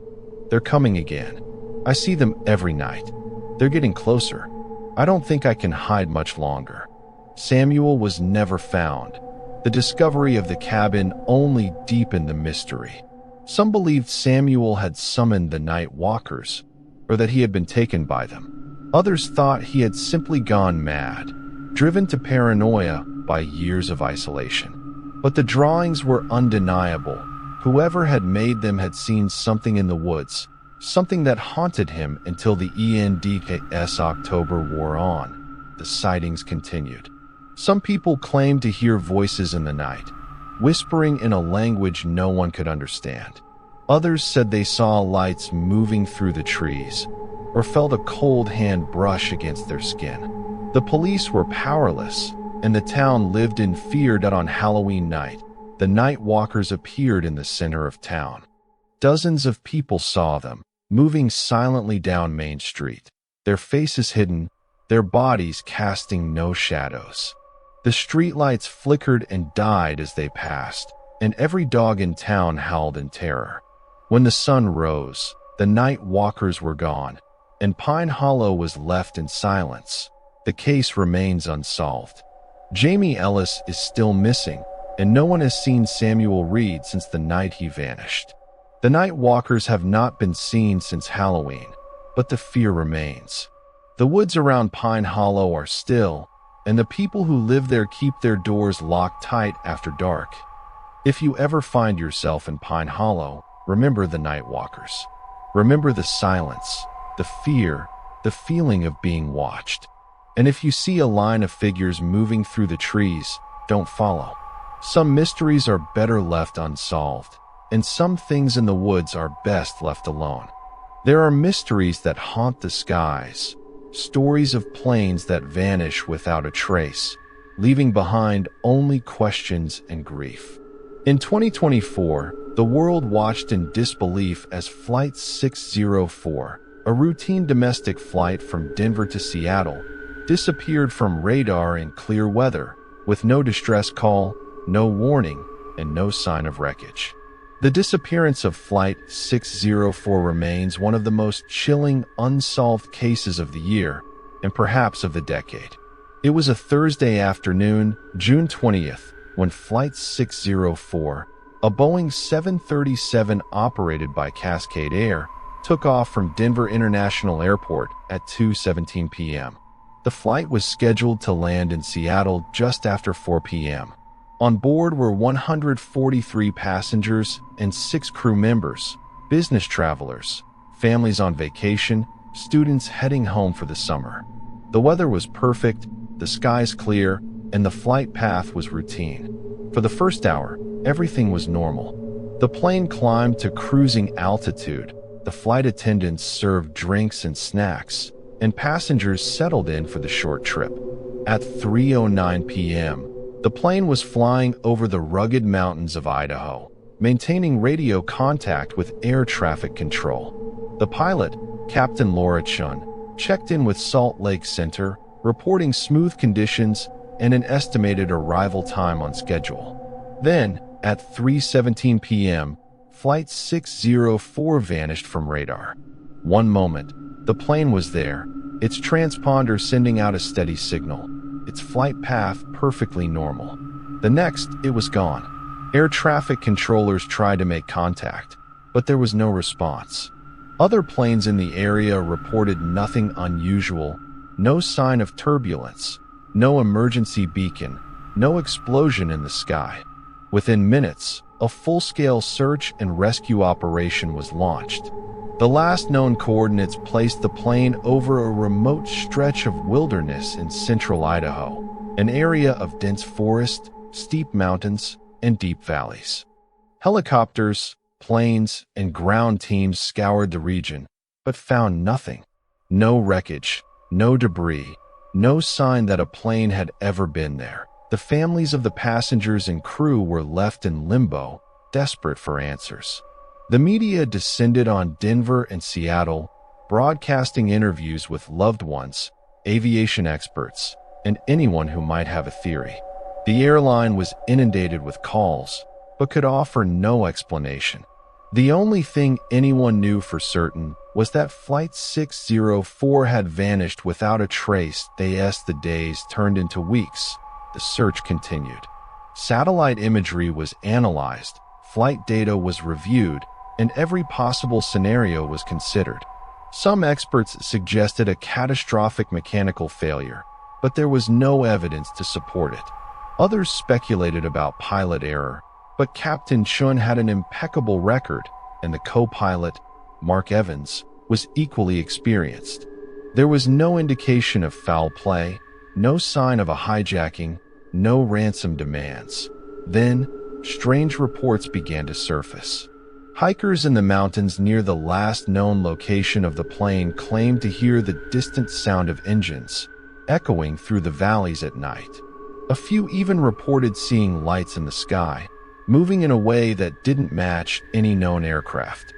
They're coming again. I see them every night. They're getting closer. I don't think I can hide much longer. Samuel was never found. The discovery of the cabin only deepened the mystery. Some believed Samuel had summoned the night walkers, or that he had been taken by them. Others thought he had simply gone mad, driven to paranoia by years of isolation. But the drawings were undeniable. Whoever had made them had seen something in the woods, something that haunted him until the end's October wore on. The sightings continued. Some people claimed to hear voices in the night, whispering in a language no one could understand. Others said they saw lights moving through the trees, or felt a cold hand brush against their skin. The police were powerless, and the town lived in fear that on Halloween night, the night walkers appeared in the center of town. Dozens of people saw them, moving silently down Main Street, their faces hidden, their bodies casting no shadows. The streetlights flickered and died as they passed, and every dog in town howled in terror. When the sun rose, the night walkers were gone, and Pine Hollow was left in silence. The case remains unsolved. Jamie Ellis is still missing, and no one has seen Samuel Reed since the night he vanished. The night walkers have not been seen since Halloween, but the fear remains. The woods around Pine Hollow are still, and the people who live there keep their doors locked tight after dark. If you ever find yourself in Pine Hollow, remember the night walkers. Remember the silence, the fear, the feeling of being watched. And if you see a line of figures moving through the trees, don't follow. Some mysteries are better left unsolved, and some things in the woods are best left alone. There are mysteries that haunt the skies, stories of planes that vanish without a trace, leaving behind only questions and grief. In 2024, the world watched in disbelief as Flight 604, a routine domestic flight from Denver to Seattle, disappeared from radar in clear weather, with no distress call, no warning, and no sign of wreckage. The disappearance of Flight 604 remains one of the most chilling, unsolved cases of the year, and perhaps of the decade. It was a Thursday afternoon, June 20th, when Flight 604, a Boeing 737 operated by Cascade Air, took off from Denver International Airport at 2:17 p.m. The flight was scheduled to land in Seattle just after 4 p.m. On board were 143 passengers and 6 crew members, business travelers, families on vacation, students heading home for the summer. The weather was perfect, the skies clear, and the flight path was routine. For the first hour, everything was normal. The plane climbed to cruising altitude, the flight attendants served drinks and snacks, and passengers settled in for the short trip. At 3:09 p.m., the plane was flying over the rugged mountains of Idaho, maintaining radio contact with air traffic control. The pilot, Captain Laura Chun, checked in with Salt Lake Center, reporting smooth conditions and an estimated arrival time on schedule. Then, at 3:17 p.m., Flight 604 vanished from radar. One moment, the plane was there, its transponder sending out a steady signal, its flight path perfectly normal. The next, it was gone. Air traffic controllers tried to make contact, but there was no response. Other planes in the area reported nothing unusual, no sign of turbulence, no emergency beacon, no explosion in the sky. Within minutes, a full-scale search and rescue operation was launched. The last known coordinates placed the plane over a remote stretch of wilderness in central Idaho, an area of dense forest, steep mountains, and deep valleys. Helicopters, planes, and ground teams scoured the region, but found nothing. No wreckage, no debris, no sign that a plane had ever been there. The families of the passengers and crew were left in limbo, desperate for answers. The media descended on Denver and Seattle, broadcasting interviews with loved ones, aviation experts, and anyone who might have a theory. The airline was inundated with calls, but could offer no explanation. The only thing anyone knew for certain was that Flight 604 had vanished without a trace. As the days turned into weeks, the search continued. Satellite imagery was analyzed, flight data was reviewed, and every possible scenario was considered. Some experts suggested a catastrophic mechanical failure, but there was no evidence to support it. Others speculated about pilot error, but Captain Chun had an impeccable record, and the co-pilot, Mark Evans, was equally experienced. There was no indication of foul play, no sign of a hijacking, no ransom demands. Then, strange reports began to surface. Hikers in the mountains near the last known location of the plane claimed to hear the distant sound of engines echoing through the valleys at night. A few even reported seeing lights in the sky, moving in a way that didn't match any known aircraft.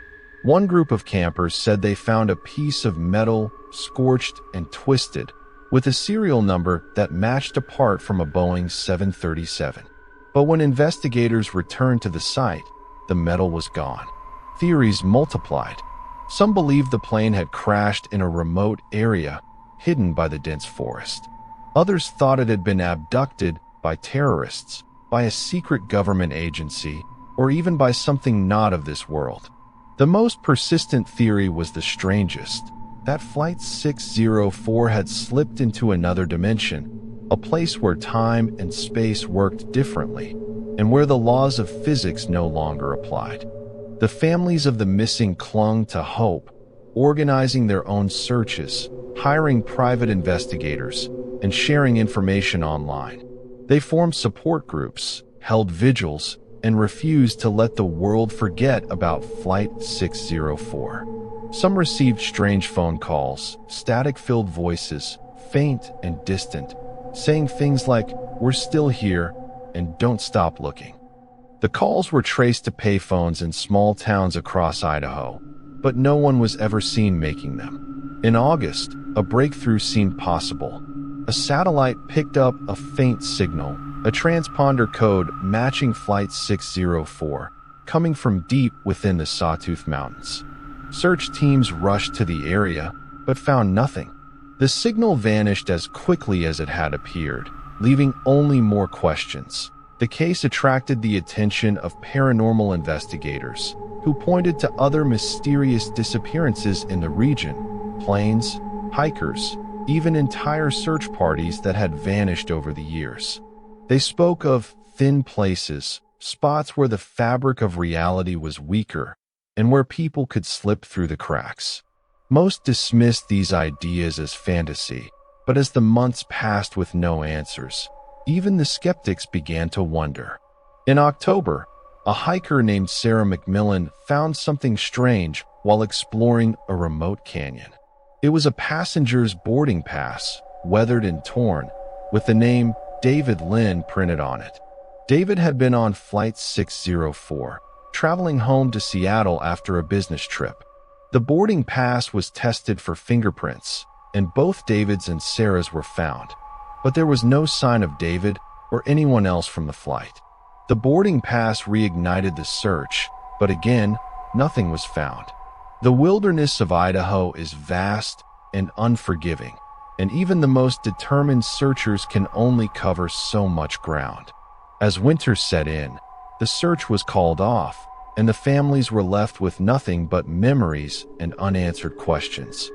One group of campers said they found a piece of metal, scorched and twisted, with a serial number that matched a part from a Boeing 737. But when investigators returned to the site, the metal was gone. Theories multiplied. Some believed the plane had crashed in a remote area, hidden by the dense forest. Others thought it had been abducted by terrorists, by a secret government agency, or even by something not of this world. The most persistent theory was the strangest, that Flight 604 had slipped into another dimension, a place where time and space worked differently, and where the laws of physics no longer applied. The families of the missing clung to hope, organizing their own searches, hiring private investigators, and sharing information online. They formed support groups, held vigils, and refused to let the world forget about Flight 604. Some received strange phone calls, static-filled voices, faint and distant, saying things like, "We're still here," and "Don't stop looking." The calls were traced to payphones in small towns across Idaho, but no one was ever seen making them. In August, a breakthrough seemed possible. A satellite picked up a faint signal, a transponder code matching Flight 604, coming from deep within the Sawtooth Mountains. Search teams rushed to the area, but found nothing. The signal vanished as quickly as it had appeared, leaving only more questions. The case attracted the attention of paranormal investigators, who pointed to other mysterious disappearances in the region: planes, hikers, even entire search parties that had vanished over the years. They spoke of thin places, spots where the fabric of reality was weaker, and where people could slip through the cracks. Most dismissed these ideas as fantasy, but as the months passed with no answers, even the skeptics began to wonder. In October, a hiker named Sarah McMillan found something strange while exploring a remote canyon. It was a passenger's boarding pass, weathered and torn, with the name David Lynn printed on it. David had been on Flight 604, traveling home to Seattle after a business trip. The boarding pass was tested for fingerprints, and both David's and Sarah's were found. But there was no sign of David or anyone else from the flight. The boarding pass reignited the search, but again, nothing was found. The wilderness of Idaho is vast and unforgiving, and even the most determined searchers can only cover so much ground. As winter set in, the search was called off, and the families were left with nothing but memories and unanswered questions.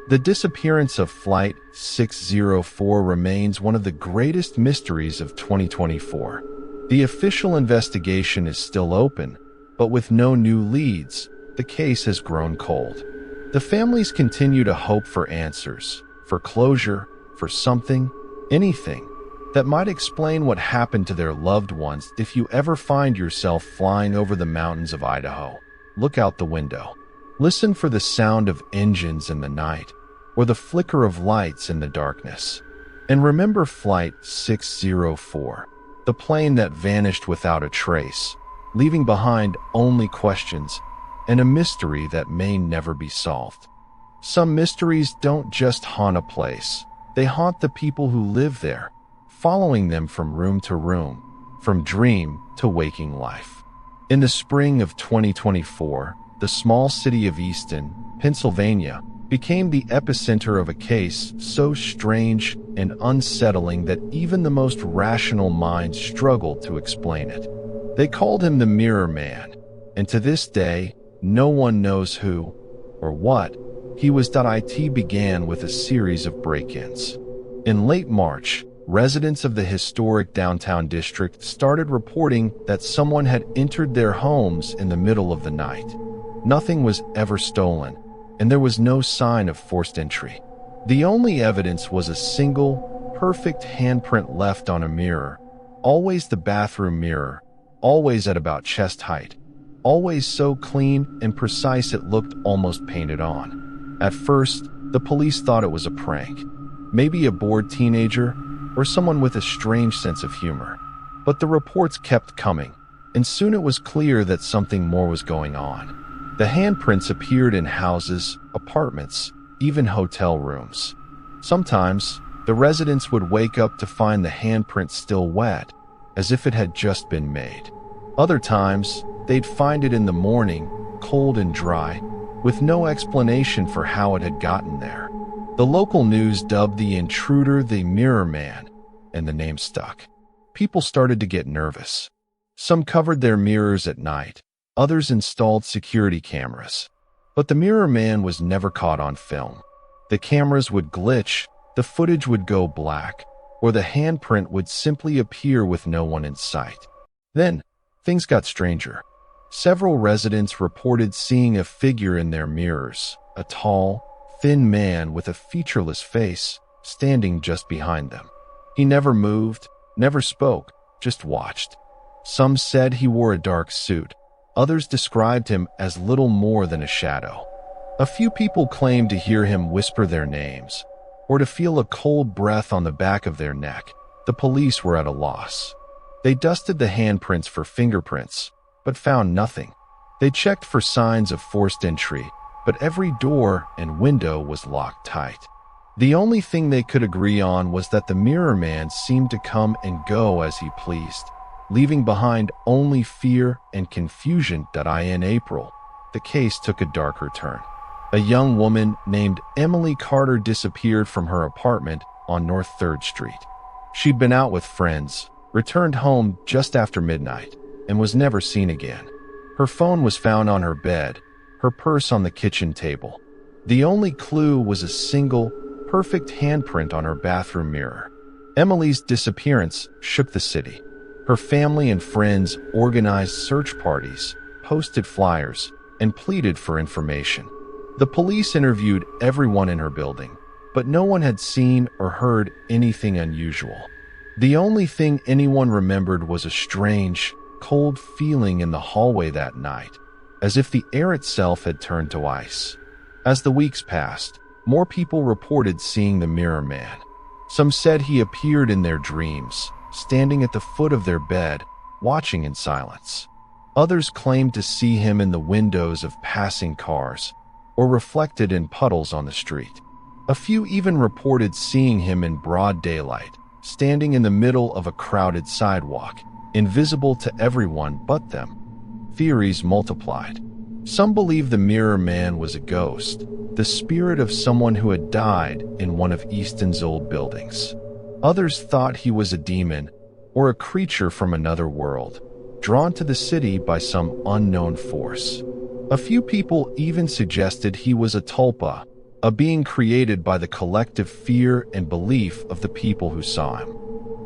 The disappearance of Flight 604 remains one of the greatest mysteries of 2024. The official investigation is still open, but with no new leads, the case has grown cold. The families continue to hope for answers, for closure, for something, anything, that might explain what happened to their loved ones. If you ever find yourself flying over the mountains of Idaho, look out the window. Listen for the sound of engines in the night, or the flicker of lights in the darkness. And remember Flight 604, the plane that vanished without a trace, leaving behind only questions and a mystery that may never be solved. Some mysteries don't just haunt a place, they haunt the people who live there, following them from room to room, from dream to waking life. In the spring of 2024, the small city of Easton, Pennsylvania, became the epicenter of a case so strange and unsettling that even the most rational minds struggled to explain it. They called him the Mirror Man, and to this day, no one knows who or what he was. It began with a series of break-ins. In late March, residents of the historic downtown district started reporting that someone had entered their homes in the middle of the night. Nothing was ever stolen, and there was no sign of forced entry. The only evidence was a single, perfect handprint left on a mirror, always the bathroom mirror, always at about chest height. always so clean and precise it looked almost painted on. At first, the police thought it was a prank, maybe a bored teenager or someone with a strange sense of humor. But the reports kept coming, and soon it was clear that something more was going on. The handprints appeared in houses, apartments, even hotel rooms. Sometimes, the residents would wake up to find the handprint still wet, as if it had just been made. Other times, they'd find it in the morning, cold and dry, with no explanation for how it had gotten there. The local news dubbed the intruder the Mirror Man, and the name stuck. People started to get nervous. Some covered their mirrors at night, others installed security cameras. But the Mirror Man was never caught on film. The cameras would glitch, the footage would go black, or the handprint would simply appear with no one in sight. Then, things got stranger. Several residents reported seeing a figure in their mirrors, a tall, thin man with a featureless face, standing just behind them. He never moved, never spoke, just watched. Some said he wore a dark suit. Others described him as little more than a shadow. A few people claimed to hear him whisper their names, or to feel a cold breath on the back of their neck. The police were at a loss. They dusted the handprints for fingerprints, but found nothing. They checked for signs of forced entry, but every door and window was locked tight. The only thing they could agree on was that the Mirror Man seemed to come and go as he pleased, leaving behind only fear and confusion. In April, the case took a darker turn. A young woman named Emily Carter disappeared from her apartment on North 3rd Street. She'd been out with friends, returned home just after midnight, and was never seen again. Her phone was found on her bed, her purse on the kitchen table. The only clue was a single, perfect handprint on her bathroom mirror. Emily's disappearance shook the city. Her family and friends organized search parties, posted flyers, and pleaded for information. The police interviewed everyone in her building, but no one had seen or heard anything unusual. The only thing anyone remembered was a strange, cold feeling in the hallway that night, as if the air itself had turned to ice. As the weeks passed, more people reported seeing the Mirror Man. Some said he appeared in their dreams, standing at the foot of their bed, watching in silence. Others claimed to see him in the windows of passing cars, or reflected in puddles on the street. A few even reported seeing him in broad daylight, standing in the middle of a crowded sidewalk, invisible to everyone but them. Theories multiplied. Some believed the Mirror Man was a ghost, the spirit of someone who had died in one of Easton's old buildings. Others thought he was a demon or a creature from another world, drawn to the city by some unknown force. A few people even suggested he was a tulpa, a being created by the collective fear and belief of the people who saw him.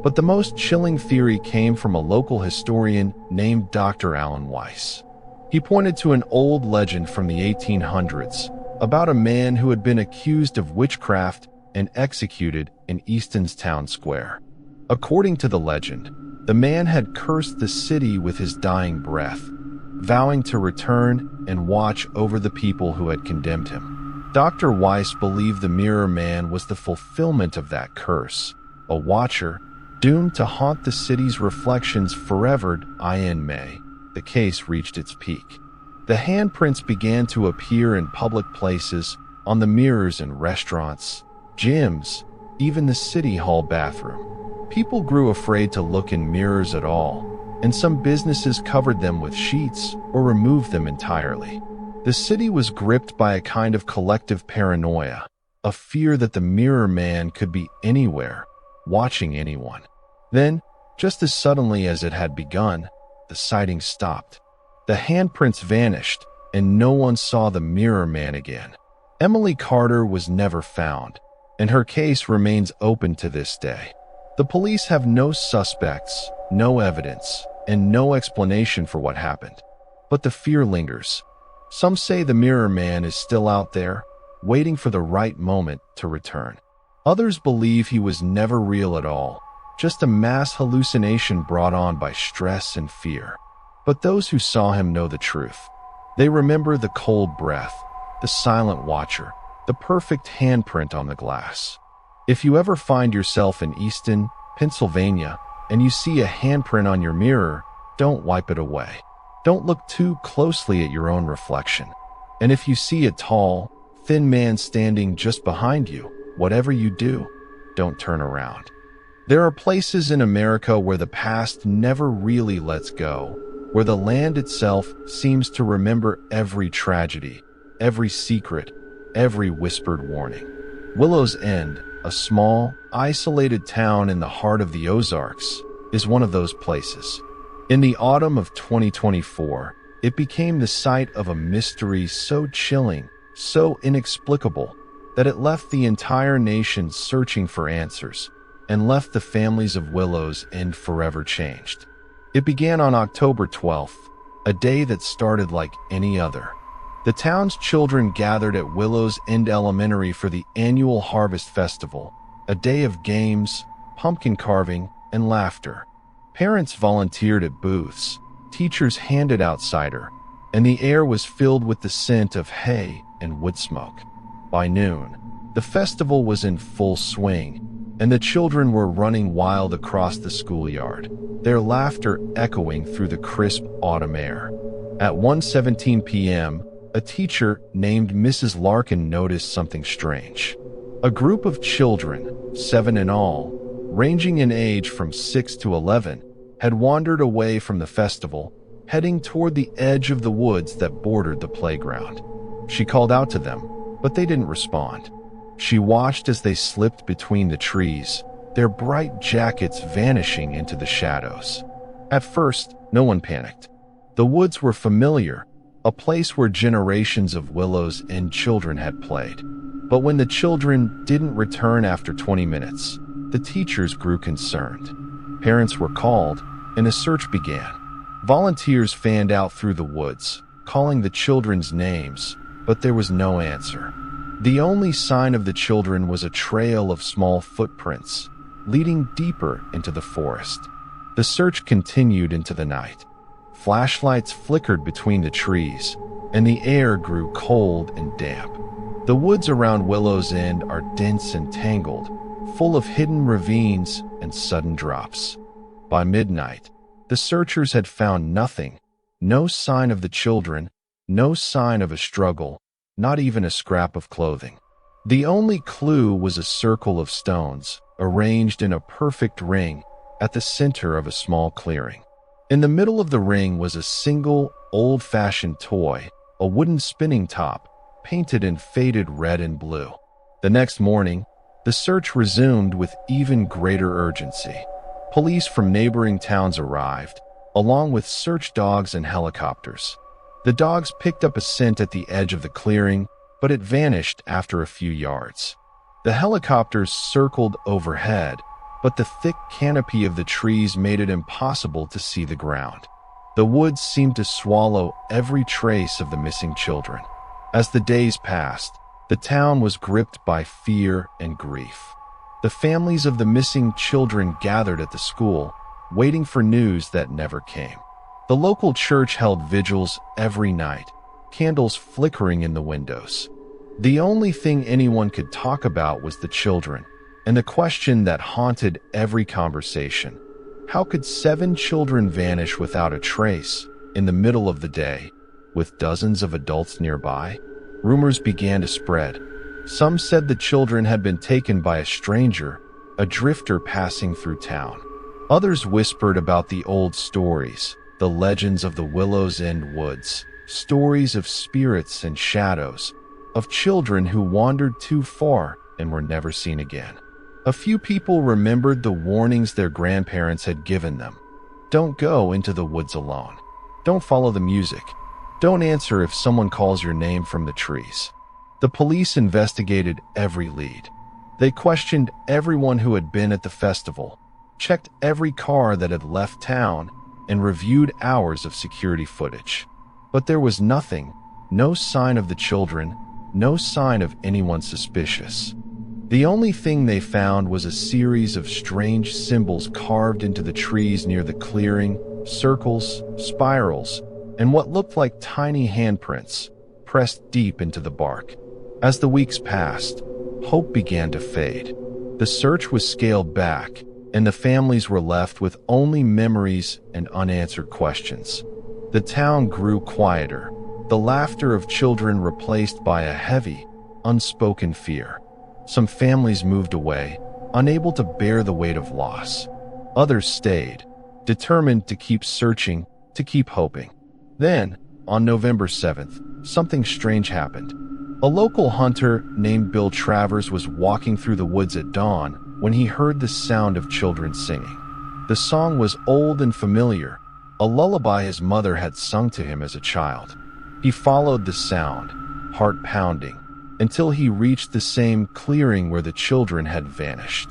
But the most chilling theory came from a local historian named Dr. Alan Weiss. He pointed to an old legend from the 1800s about a man who had been accused of witchcraft and executed in Easton's town square. According to the legend, the man had cursed the city with his dying breath, vowing to return and watch over the people who had condemned him. Dr. Weiss believed the Mirror Man was the fulfillment of that curse, a watcher doomed to haunt the city's reflections forever. In May, the case reached its peak. The handprints began to appear in public places, on the mirrors in restaurants, gyms, even the city hall bathroom. People grew afraid to look in mirrors at all, and some businesses covered them with sheets or removed them entirely. The city was gripped by a kind of collective paranoia, a fear that the Mirror Man could be anywhere, watching anyone. Then, just as suddenly as it had begun, the sighting stopped. The handprints vanished, and no one saw the Mirror Man again. Emily Carter was never found, and her case remains open to this day. The police have no suspects, no evidence, and no explanation for what happened. But the fear lingers. Some say the Mirror Man is still out there, waiting for the right moment to return. Others believe he was never real at all, just a mass hallucination brought on by stress and fear. But those who saw him know the truth. They remember the cold breath, the silent watcher, the perfect handprint on the glass. If you ever find yourself in Easton, Pennsylvania, and you see a handprint on your mirror, don't wipe it away. Don't look too closely at your own reflection. And if you see a tall, thin man standing just behind you, whatever you do, don't turn around. There are places in America where the past never really lets go, where the land itself seems to remember every tragedy, every secret, every whispered warning. Willow's End, a small, isolated town in the heart of the Ozarks, is one of those places. In the autumn of 2024, it became the site of a mystery so chilling, so inexplicable, that it left the entire nation searching for answers and left the families of Willow's End forever changed. It began on October 12th, a day that started like any other. The town's children gathered at Willow's End Elementary for the annual Harvest Festival, a day of games, pumpkin carving, and laughter. Parents volunteered at booths, teachers handed out cider, and the air was filled with the scent of hay and wood smoke. By noon, the festival was in full swing, and the children were running wild across the schoolyard, their laughter echoing through the crisp autumn air. At 1:17 p.m., a teacher named Mrs. Larkin noticed something strange. A group of children, 7 in all, ranging in age from 6 to 11, had wandered away from the festival, heading toward the edge of the woods that bordered the playground. She called out to them, but they didn't respond. She watched as they slipped between the trees, their bright jackets vanishing into the shadows. At first, no one panicked. The woods were familiar, a place where generations of Willow's End children had played. But when the children didn't return after 20 minutes, the teachers grew concerned. Parents were called, and a search began. Volunteers fanned out through the woods, calling the children's names, but there was no answer. The only sign of the children was a trail of small footprints, leading deeper into the forest. The search continued into the night. Flashlights flickered between the trees, and the air grew cold and damp. The woods around Willow's End are dense and tangled, full of hidden ravines and sudden drops. By midnight, the searchers had found nothing, no sign of the children, no sign of a struggle, not even a scrap of clothing. The only clue was a circle of stones, arranged in a perfect ring, at the center of a small clearing. In the middle of the ring was a single, old-fashioned toy, a wooden spinning top, painted in faded red and blue. The next morning, the search resumed with even greater urgency. Police from neighboring towns arrived, along with search dogs and helicopters. The dogs picked up a scent at the edge of the clearing, but it vanished after a few yards. The helicopters circled overhead, but the thick canopy of the trees made it impossible to see the ground. The woods seemed to swallow every trace of the missing children. As the days passed, the town was gripped by fear and grief. The families of the missing children gathered at the school, waiting for news that never came. The local church held vigils every night, candles flickering in the windows. The only thing anyone could talk about was the children, and the question that haunted every conversation. How could 7 children vanish without a trace, in the middle of the day, with dozens of adults nearby? Rumors began to spread. Some said the children had been taken by a stranger, a drifter passing through town. Others whispered about the old stories, the legends of the Willow's End woods, stories of spirits and shadows, of children who wandered too far and were never seen again. A few people remembered the warnings their grandparents had given them. Don't go into the woods alone. Don't follow the music. Don't answer if someone calls your name from the trees. The police investigated every lead. They questioned everyone who had been at the festival, checked every car that had left town, and reviewed hours of security footage. But there was nothing, no sign of the children, no sign of anyone suspicious. The only thing they found was a series of strange symbols carved into the trees near the clearing, circles, spirals, and what looked like tiny handprints pressed deep into the bark. As the weeks passed, hope began to fade. The search was scaled back, and the families were left with only memories and unanswered questions. The town grew quieter, the laughter of children replaced by a heavy, unspoken fear. Some families moved away, unable to bear the weight of loss. Others stayed, determined to keep searching, to keep hoping. Then, on November 7th, something strange happened. A local hunter named Bill Travers was walking through the woods at dawn when he heard the sound of children singing. The song was old and familiar, a lullaby his mother had sung to him as a child. He followed the sound, heart pounding, until he reached the same clearing where the children had vanished.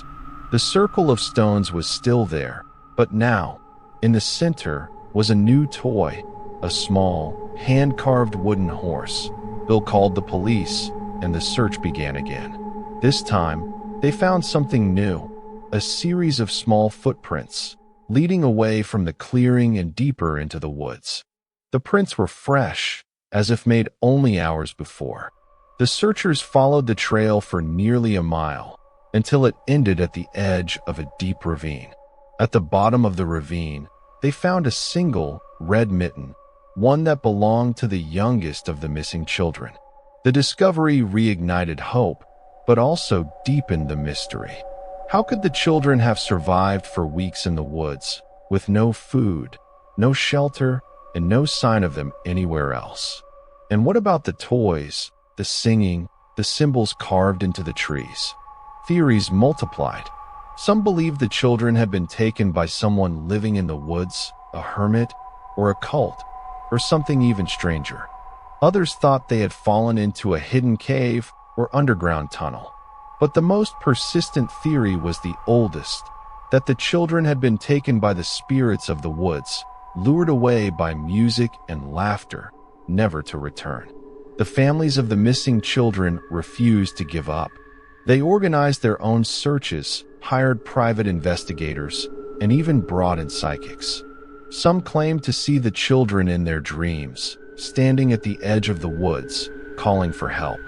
The circle of stones was still there, but now, in the center, was a new toy, a small, hand-carved wooden horse. Bill called the police, and the search began again. This time, they found something new, a series of small footprints, leading away from the clearing and deeper into the woods. The prints were fresh, as if made only hours before. The searchers followed the trail for nearly a mile, until it ended at the edge of a deep ravine. At the bottom of the ravine, they found a single, red mitten, one that belonged to the youngest of the missing children. The discovery reignited hope, but also deepened the mystery. How could the children have survived for weeks in the woods, with no food, no shelter, and no sign of them anywhere else? And what about the toys, the singing, the symbols carved into the trees? Theories multiplied. Some believed the children had been taken by someone living in the woods, a hermit, or a cult, or something even stranger. Others thought they had fallen into a hidden cave or underground tunnel. But the most persistent theory was the oldest, that the children had been taken by the spirits of the woods, lured away by music and laughter, never to return. The families of the missing children refused to give up. They organized their own searches, hired private investigators, and even brought in psychics. Some claimed to see the children in their dreams, standing at the edge of the woods, calling for help.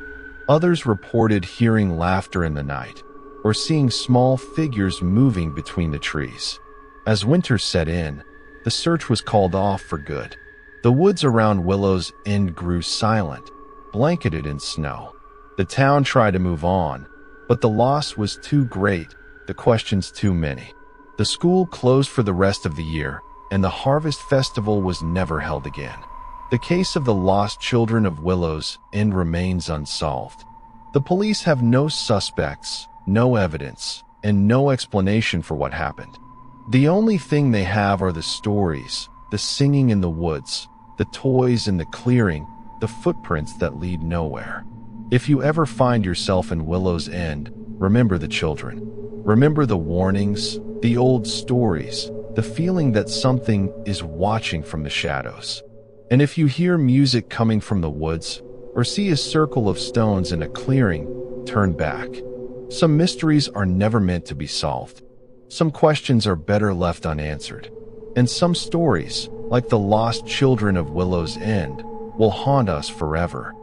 Others reported hearing laughter in the night, or seeing small figures moving between the trees. As winter set in, the search was called off for good. The woods around Willow's End grew silent, blanketed in snow. The town tried to move on, but the loss was too great, the questions too many. The school closed for the rest of the year, and the Harvest Festival was never held again. The case of the lost children of Willow's End remains unsolved. The police have no suspects, no evidence, and no explanation for what happened. The only thing they have are the stories, the singing in the woods, the toys in the clearing, the footprints that lead nowhere. If you ever find yourself in Willow's End, remember the children. Remember the warnings, the old stories, the feeling that something is watching from the shadows. And if you hear music coming from the woods, or see a circle of stones in a clearing, turn back. Some mysteries are never meant to be solved. Some questions are better left unanswered. And some stories, like the lost children of Willow's End, will haunt us forever.